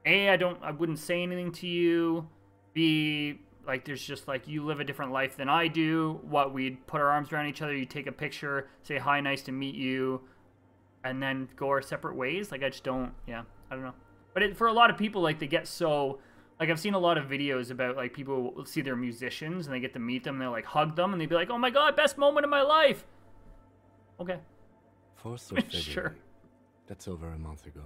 A, I wouldn't say anything to you. B, like, there's just, like, you live a different life than I do. We'd put our arms around each other, you take a picture, say, hi, nice to meet you. and then go our separate ways. Like, I just don't, yeah, I don't know. But for a lot of people, like, they get so, like, I've seen a lot of videos about, like, people will see their musicians and they get to meet them and they'll, like, hug them and they'd be like, oh my god, best moment of my life. Okay. 4th of February. Sure. That's over a month ago.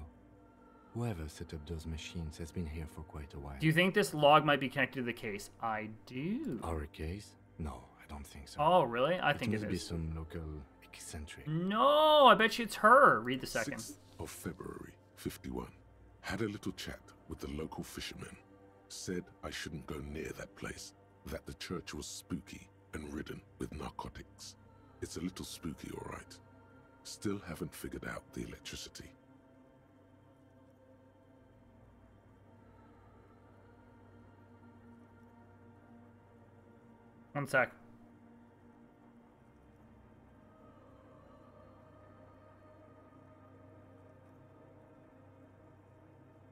Whoever set up those machines has been here for quite a while. Do you think this log might be connected to the case? I do. Our case? No, I don't think so. Oh, really? I think it must be is. some local eccentric. No, I bet you it's her. Read the second. 6th of February, 51. Had a little chat with the local fishermen. Said I shouldn't go near that place. That the church was spooky and ridden with narcotics. It's a little spooky, all right. Still haven't figured out the electricity. One sec.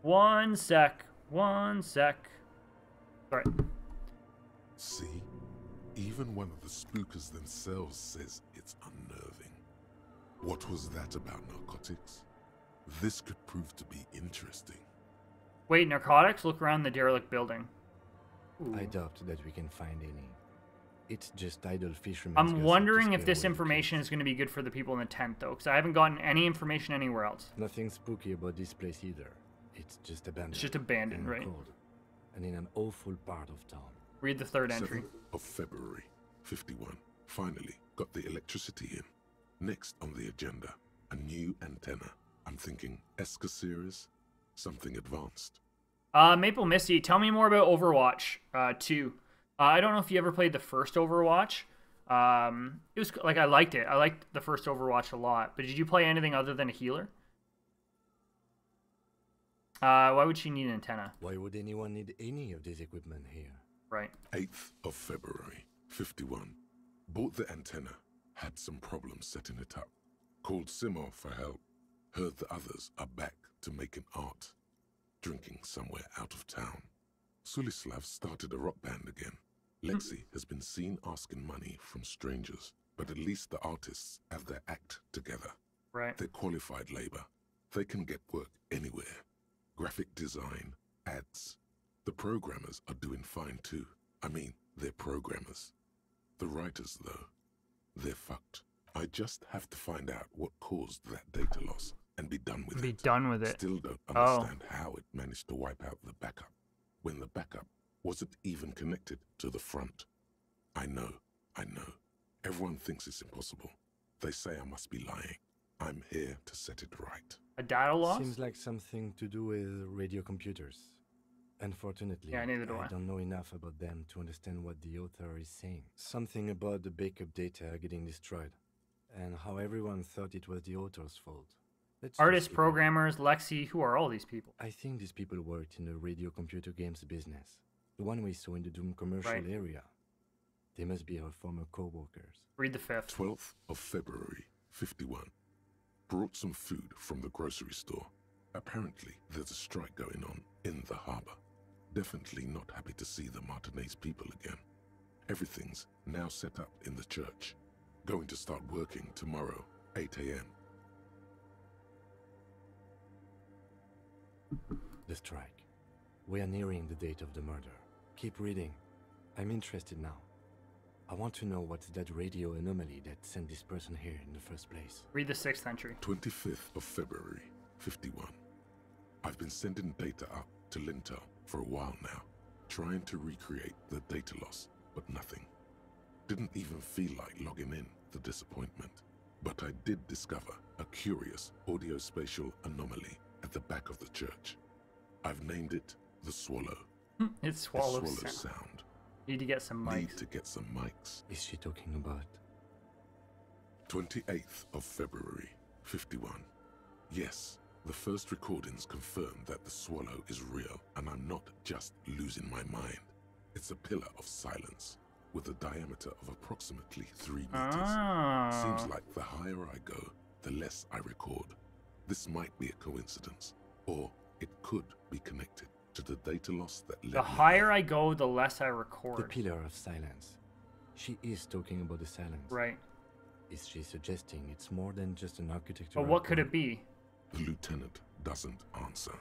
One sec. One sec. All right. See? Even one of the spookers themselves says it's unnerving. What was that about narcotics? This could prove to be interesting. Wait, narcotics? Look around the derelict building. Ooh. I doubt that we can find any. It's just idle fishermen. I'm wondering if this information is going to be good for the people in the tent, though, because I haven't gotten any information anywhere else. Nothing spooky about this place either. It's just abandoned. It's just abandoned, and right? Cold, and in an awful part of town. Read the third entry. 7th of February, 51. Finally got the electricity in. Next on the agenda, a new antenna. I'm thinking Eska series, something advanced. Maple Misty, tell me more about Overwatch 2. I don't know if you ever played the first Overwatch. It was like, I liked it. I liked the first Overwatch a lot. But did you play anything other than a healer? Why would she need an antenna? Why would anyone need any of this equipment here? Right. 8th of February, 51. Bought the antenna. Had some problems setting it up. Called Simor for help. Heard the others are back to making art. Drinking somewhere out of town. Sulislav started a rock band again. Lexi has been seen asking money from strangers, but at least the artists have their act together. Right. They're qualified labor. They can get work anywhere. Graphic design, ads. The programmers are doing fine too. I mean, they're programmers. The writers, though, they're fucked. I just have to find out what caused that data loss and be done with it. Be done with it. Still don't understand how it managed to wipe out the backup when the backup wasn't even connected to the front. I know. Everyone thinks it's impossible. They say I must be lying. I'm here to set it right. A data loss? Seems like something to do with radio computers. Unfortunately, yeah, neither do I. I don't know enough about them to understand what the author is saying. Something about the backup data getting destroyed, and how everyone thought it was the author's fault. Artists, programmers, Lexi, who are all these people? I think these people worked in the radio computer games business. The one we saw in the Doom commercial area. They must be our former co-workers. Read the 5th. 12th of February, 51. Brought some food from the grocery store. Apparently, there's a strike going on in the harbor. Definitely not happy to see the Martinez people again. Everything's now set up in the church. Going to start working tomorrow, 8 a.m. The strike. We are nearing the date of the murder. Keep reading. I'm interested now. I want to know what's that radio anomaly that sent this person here in the first place. Read the 6th entry. 25th of February, 51. I've been sending data up to Lintel for a while now, trying to recreate the data loss, but nothing. Didn't even feel like logging in, the disappointment. But I did discover a curious audio-spatial anomaly at the back of the church. I've named it the Swallow. It swallows the swallow sound. Need to get some mics. Need to get some mics. Is she talking about? 28th of February, 51. Yes, the first recordings confirm that the swallow is real, and I'm not just losing my mind. It's a pillar of silence, with a diameter of approximately 3 meters. Seems like the higher I go, the less I record. This might be a coincidence, or it could be connected to the data loss that led The higher I go, the less I record. The pillar of silence. She is talking about the silence. Right. Is she suggesting it's more than just an architectural... But what could it be? The lieutenant doesn't answer.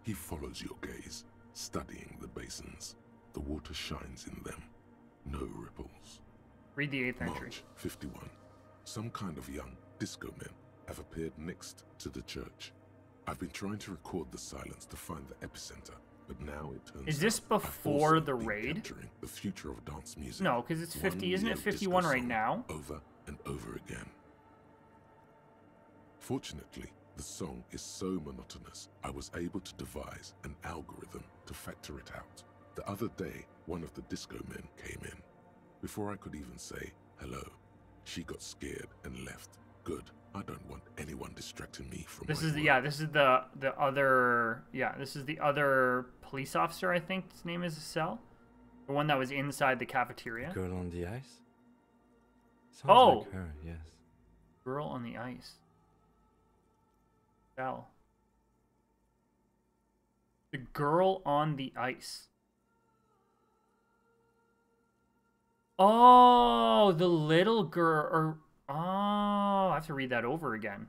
He follows your gaze, studying the basins. The water shines in them. No ripples. Read the 8th entry. March 51. Some kind of young disco men have appeared next to the church. I've been trying to record the silence to find the epicenter, but now it turns Is this before the raid? Capturing the future of dance music. No, because it's 50. Isn't it 51 right now? Over and over again. Fortunately, the song is so monotonous, I was able to devise an algorithm to factor it out. The other day, one of the disco men came in. Before I could even say hello, she got scared and left. Good. I don't want anyone distracting me from This my is work. this is the other this is the other police officer, I think his name is Cell. The one that was inside the cafeteria. Girl on the ice? Sounds Oh! like her, yes. Girl on the ice. Cell. The girl on the ice. Oh, the little girl. Oh, I have to read that over again.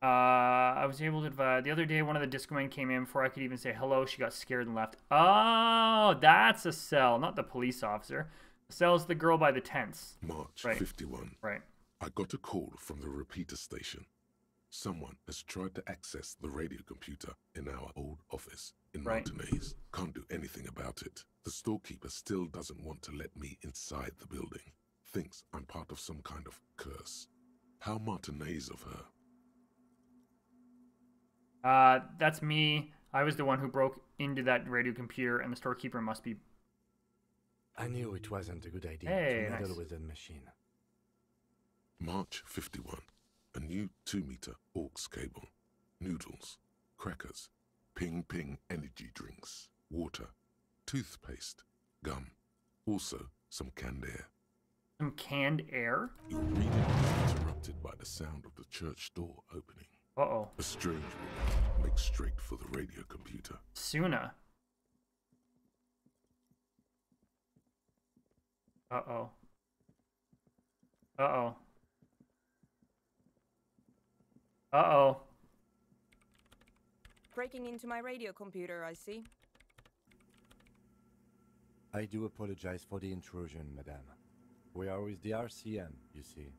I was able to... the other day, one of the disco men came in before I could even say hello. She got scared and left. Oh, that's a Cell, not the police officer. The Cell's the girl by the tents. March Right. 51. Right. I got a call from the repeater station. Someone has tried to access the radio computer in our old office in Right. Martinez. Can't do anything about it. The storekeeper still doesn't want to let me inside the building. Thinks I'm part of some kind of curse. How Martinez of her. That's me. I was the one who broke into that radio computer, and the storekeeper must be... I knew it wasn't a good idea Hey, to meddle nice. with that machine. March 51. A new 2-meter aux cable. Noodles. Crackers. Ping energy drinks. Water. Toothpaste. Gum. Also some canned air. Some canned air? Your reading is interrupted by the sound of the church door opening. Uh-oh. A strange woman makes straight for the radio computer. Suna. Uh-oh. Uh-oh. Uh-oh. Breaking into my radio computer, I see. I do apologize for the intrusion, madame. We are with the RCM, you see.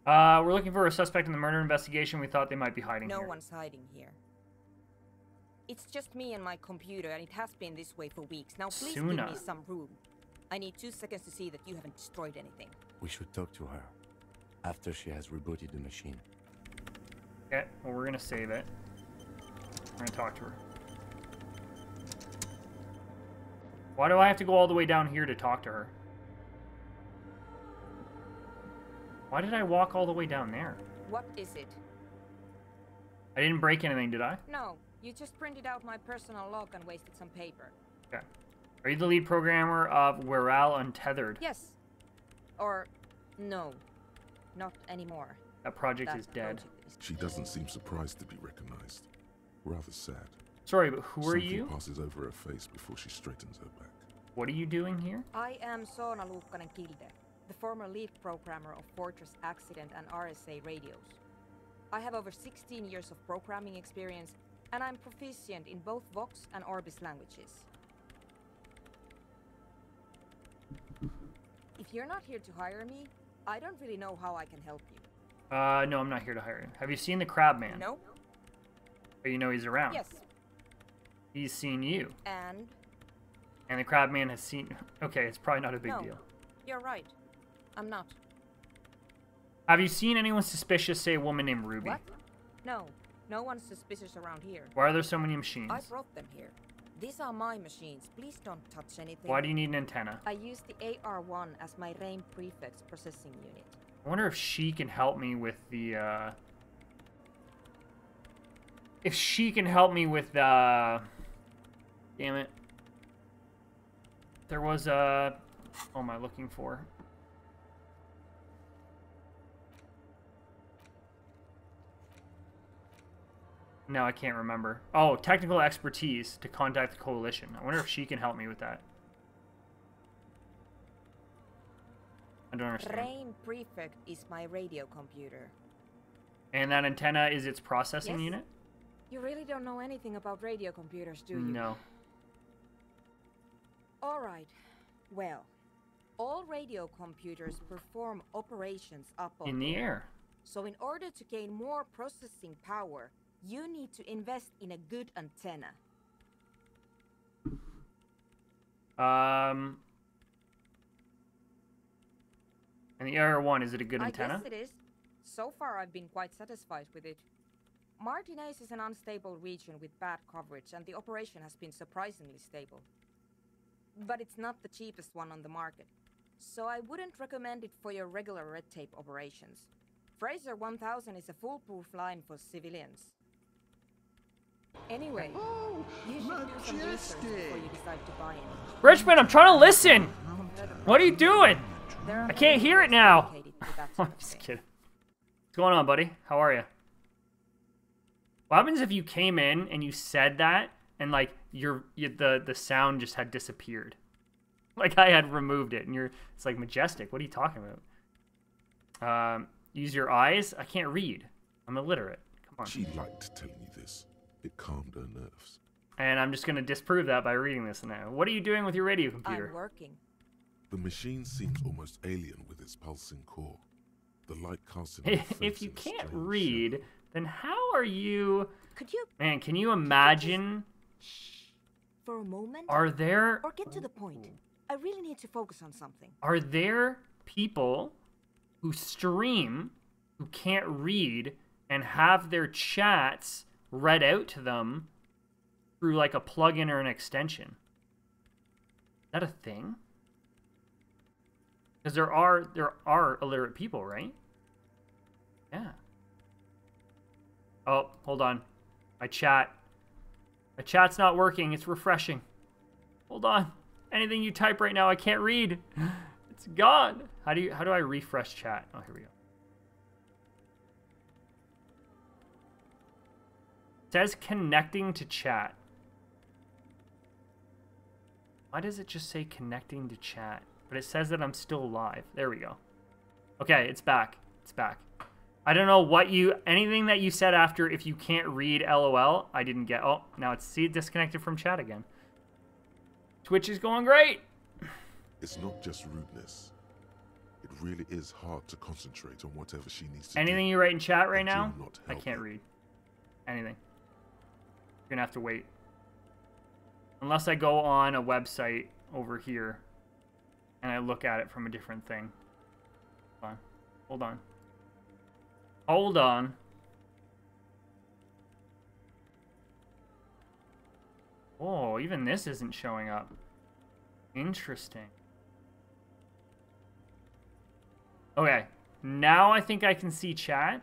We're looking for a suspect in the murder investigation. We thought they might be hiding No here. one's hiding here. It's just me and my computer, and it has been this way for weeks. Now please give Suna. me some room. I need 2 seconds to see that you haven't destroyed anything. We should talk to her after she has rebooted the machine. Okay, well, we're gonna save it. We're gonna talk to her. Why do I have to go all the way down here to talk to her? Why did I walk all the way down there? What is it? I didn't break anything, did I? No, you just printed out my personal log and wasted some paper. Okay. Are you the lead programmer of Weral Untethered? Yes. Or, no. Not anymore. That project That is dead. She doesn't seem surprised to be recognized. Rather sad. Sorry, but who are Something you? passes over her face before she straightens her back. What are you doing here? I am Soona Luukkanen-Kilde, the former lead programmer of Fortress Accident and RSA radios. I have over 16 years of programming experience, and I'm proficient in both Vox and Orbis languages. If you're not here to hire me, I don't really know how I can help you. No, I'm not here to hire you. Have you seen the Crab Man? No? But you know he's around. Yes. He's seen you. And? And the Crab Man has seen... Okay, it's probably not a big No, deal. you're right. I'm not. Have you seen anyone suspicious, say a woman named Ruby? What? No, no one's suspicious around here. Why are there so many machines? I brought them here. These are my machines. Please don't touch anything. Why do you need an antenna? I use the AR-1 as my RAIN prefix processing unit. I wonder if she can help me with the, If she can help me with, Damn it. There was a... What am I looking for? No, I can't remember. Oh, technical expertise to contact the coalition. I wonder if she can help me with that. I don't understand. Rain Prefect is my radio computer. And that antenna is its processing Yes? unit? You really don't know anything about radio computers, do you? No. All right. Well, all radio computers perform operations up In the air. So in order to gain more processing power, you need to invest in a good antenna. And the AR1, is it a good antenna? I guess it is. So far, I've been quite satisfied with it. Martinez is an unstable region with bad coverage, and the operation has been surprisingly stable. But it's not the cheapest one on the market, so I wouldn't recommend it for your regular red tape operations. Fraser 1000 is a foolproof line for civilians. Anyway, you should do some research before you decide to buy any. Richmond, I'm trying to listen! What are you doing? I can't hear it now! I'm just kidding. What's going on, buddy? How are you? What happens if you came in and you said that and like the sound just had disappeared? Like I had removed it and it's like Majestic. What are you talking about? Use your eyes? I can't read. I'm illiterate. Come on. She liked telling you this. It calmed her nerves. And I'm just going to disprove that by reading this now. What are you doing with your radio computer? I'm working. The machine seems almost alien with its pulsing core. The light casting If you can't read, then how are you... Could you... Man, can you imagine... For a moment? Are there... Or get to the point. I really need to focus on something. Are there people who stream who can't read and have their chats read out to them through like a plugin or an extension? Is that a thing? Because there are illiterate people, right? Yeah. Oh, hold on. My chat's not working. It's refreshing. Hold on. Anything you type right now, I can't read. It's gone. How do I refresh chat? Oh, here we go. It says connecting to chat. Why does it just say connecting to chat? But it says that I'm still live. There we go. Okay, it's back. It's back. I don't know what anything that you said after if you can't read LOL, I didn't get. Oh, now it's disconnected from chat again. Twitch is going great. It's not just rudeness. It really is hard to concentrate on whatever she needs to do. Anything you write in chat right now, I can't read. Anything. You're gonna have to wait. Unless I go on a website over here and I look at it from a different thing. Hold on. Hold on. Hold on. Oh, even this isn't showing up. Interesting. Okay. Now I think I can see chat.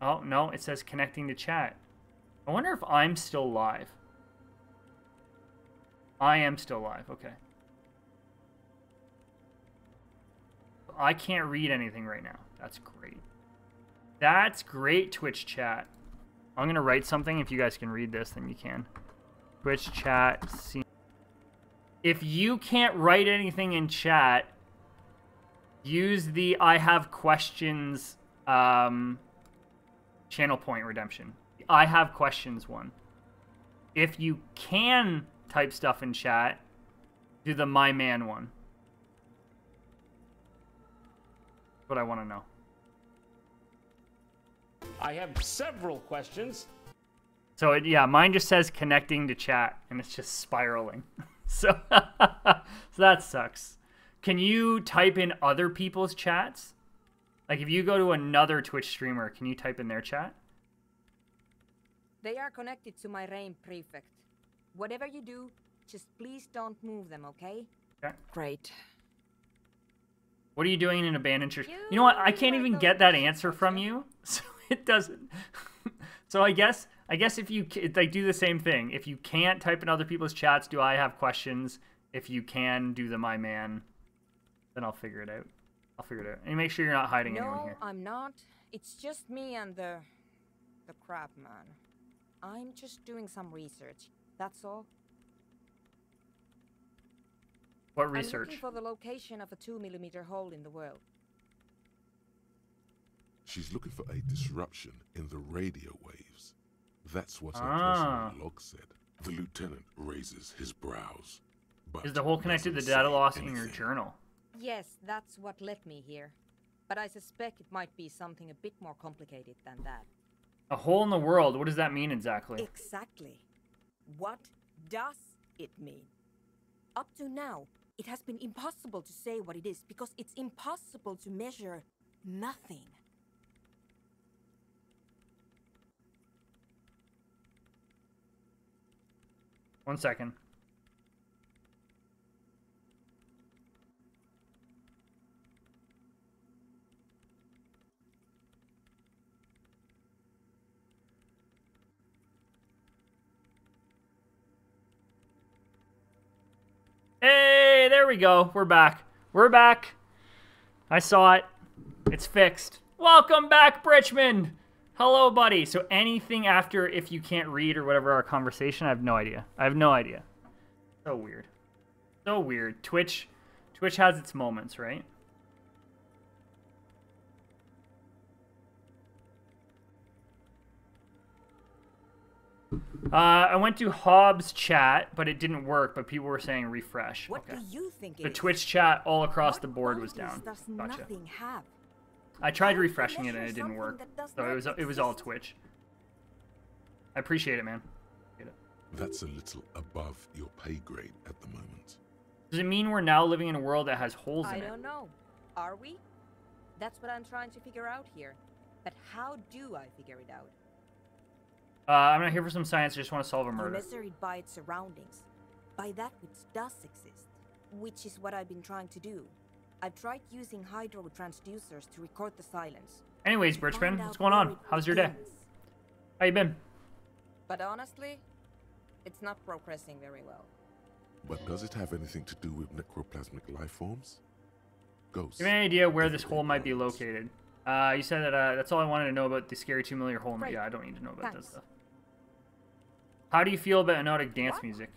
Oh, no. It says connecting to chat. I wonder if I'm still live. I am still live. Okay. I can't read anything right now. That's great. That's great, Twitch chat. I'm going to write something. If you guys can read this, then you can. Twitch chat. If you can't write anything in chat, use the I have questions channel point redemption. I have questions one. If you can type stuff in chat, do the my man one. What I want to know. I have several questions. So yeah, mine just says connecting to chat, and it's just spiraling. So that sucks. Can you type in other people's chats? Like if you go to another Twitch streamer, can you type in their chat? They are connected to my RAIN prefect. Whatever you do, just please don't move them, okay? Okay. Great. What are you doing in an abandoned church? You know what? I can't even get that answer from you, so it doesn't. So I guess if you like do the same thing. If you can't type in other people's chats, do I have questions? If you can, do the my man. Then I'll figure it out. I'll figure it out. And make sure you're not hiding anyone here. No, I'm not. It's just me and the crab man. I'm just doing some research. That's all. What I'm research? looking for the location of a 2mm hole in the world. She's looking for a disruption in the radio waves. That's what her personal log said. The lieutenant raises his brows. But is the hole connected to the data loss in your journal? Yes, that's what led me here. But I suspect it might be something a bit more complicated than that. A hole in the world? What does that mean exactly? Exactly. What does it mean? Up to now, it has been impossible to say what it is because it's impossible to measure nothing. One second. Hey, there we go. We're back. We're back. I saw it. It's fixed. Welcome back, Britchman. Hello, buddy. So anything after if you can't read or whatever our conversation, I have no idea. I have no idea. So weird. So weird. Twitch has its moments, right? I went to Hobbs chat, but it didn't work, but people were saying refresh. What do you think The Twitch chat all across the board was down. Does Gotcha. nothing have? I tried refreshing it and it didn't work. So it was all Twitch. I appreciate it, man. That's a little above your pay grade at the moment. Does it mean we're now living in a world that has holes in I it? don't know. Are we? That's what I'm trying to figure out here. But how do I figure it out? I'm not here for some science. I just want to solve a You murder. measure it by its surroundings, by that which does exist, which is what I've been trying to do. I've tried using hydro transducers to record the silence. Anyways, Britchman, what's going on? How's your day? How you been? But honestly, it's not progressing very well. But does it have anything to do with necroplasmic life forms? Ghosts. Give me an idea where this hole might be located. You said that that's all I wanted to know about the scary 2 million hole. Right. Yeah, I don't need to know about that Thanks. stuff. How do you feel about hypnotic dance music?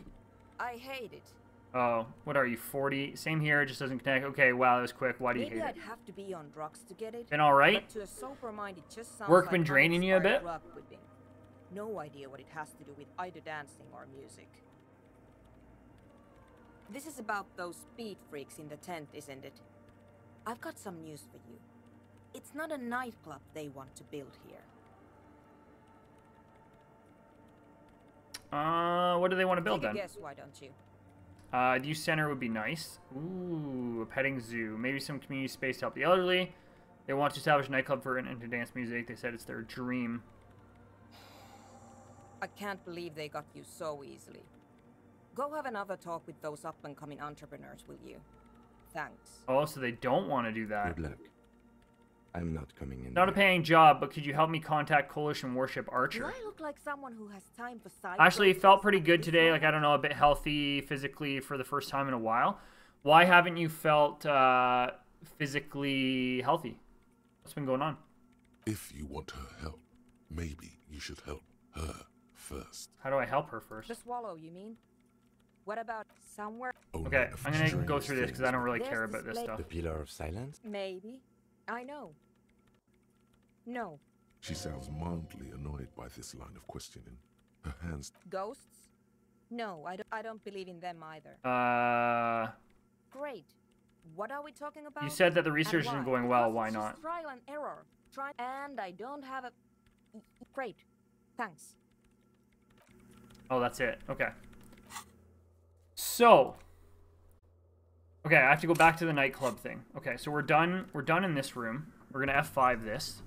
I hate it. Oh, what are you, 40? Same here, it just doesn't connect. Okay, wow, that was quick. Why do you Maybe hate I'd it? have to be on drugs to get it. Been all right? But to a sober mind, it just sounds Work like been draining you a uninspired bit? rug whipping. No idea what it has to do with either dancing or music. This is about those speed freaks in the tent, isn't it? I've got some news for you. It's not a nightclub they want to build here. What do they want to build Take a then? guess, why don't you? The youth center would be nice. Ooh, a petting zoo. Maybe some community space to help the elderly. They want to establish a nightclub for and to dance music. They said it's their dream. I can't believe they got you so easily. Go have another talk with those up-and-coming entrepreneurs, will you? Thanks. Oh, so they don't want to do that. Good luck. I'm not coming in. Not a paying job, but could you help me contact Coalition Warship Do Archer? I look like someone who has time for side Actually, it projects felt pretty at good this today. moment? Like, I don't know, a bit healthy physically for the first time in a while. Why haven't you felt physically healthy? What's been going on? If you want her help, maybe you should help her first. How do I help her first? The swallow, you mean? What about somewhere? Okay, I'm going to go through this because I don't really care about this stuff. The Pillar of Silence? Maybe. I know. No. She sounds mildly annoyed by this line of questioning. Her hands... Ghosts? No, I don't believe in them either. Great. What are we talking about? You said that the research And isn't why? going well. Because Why it's not? just trial and error. And I don't have a... Great. Thanks. Oh, that's it. Okay. So... Okay, I have to go back to the nightclub thing. Okay, so we're done. We're done in this room. We're going to F5 this.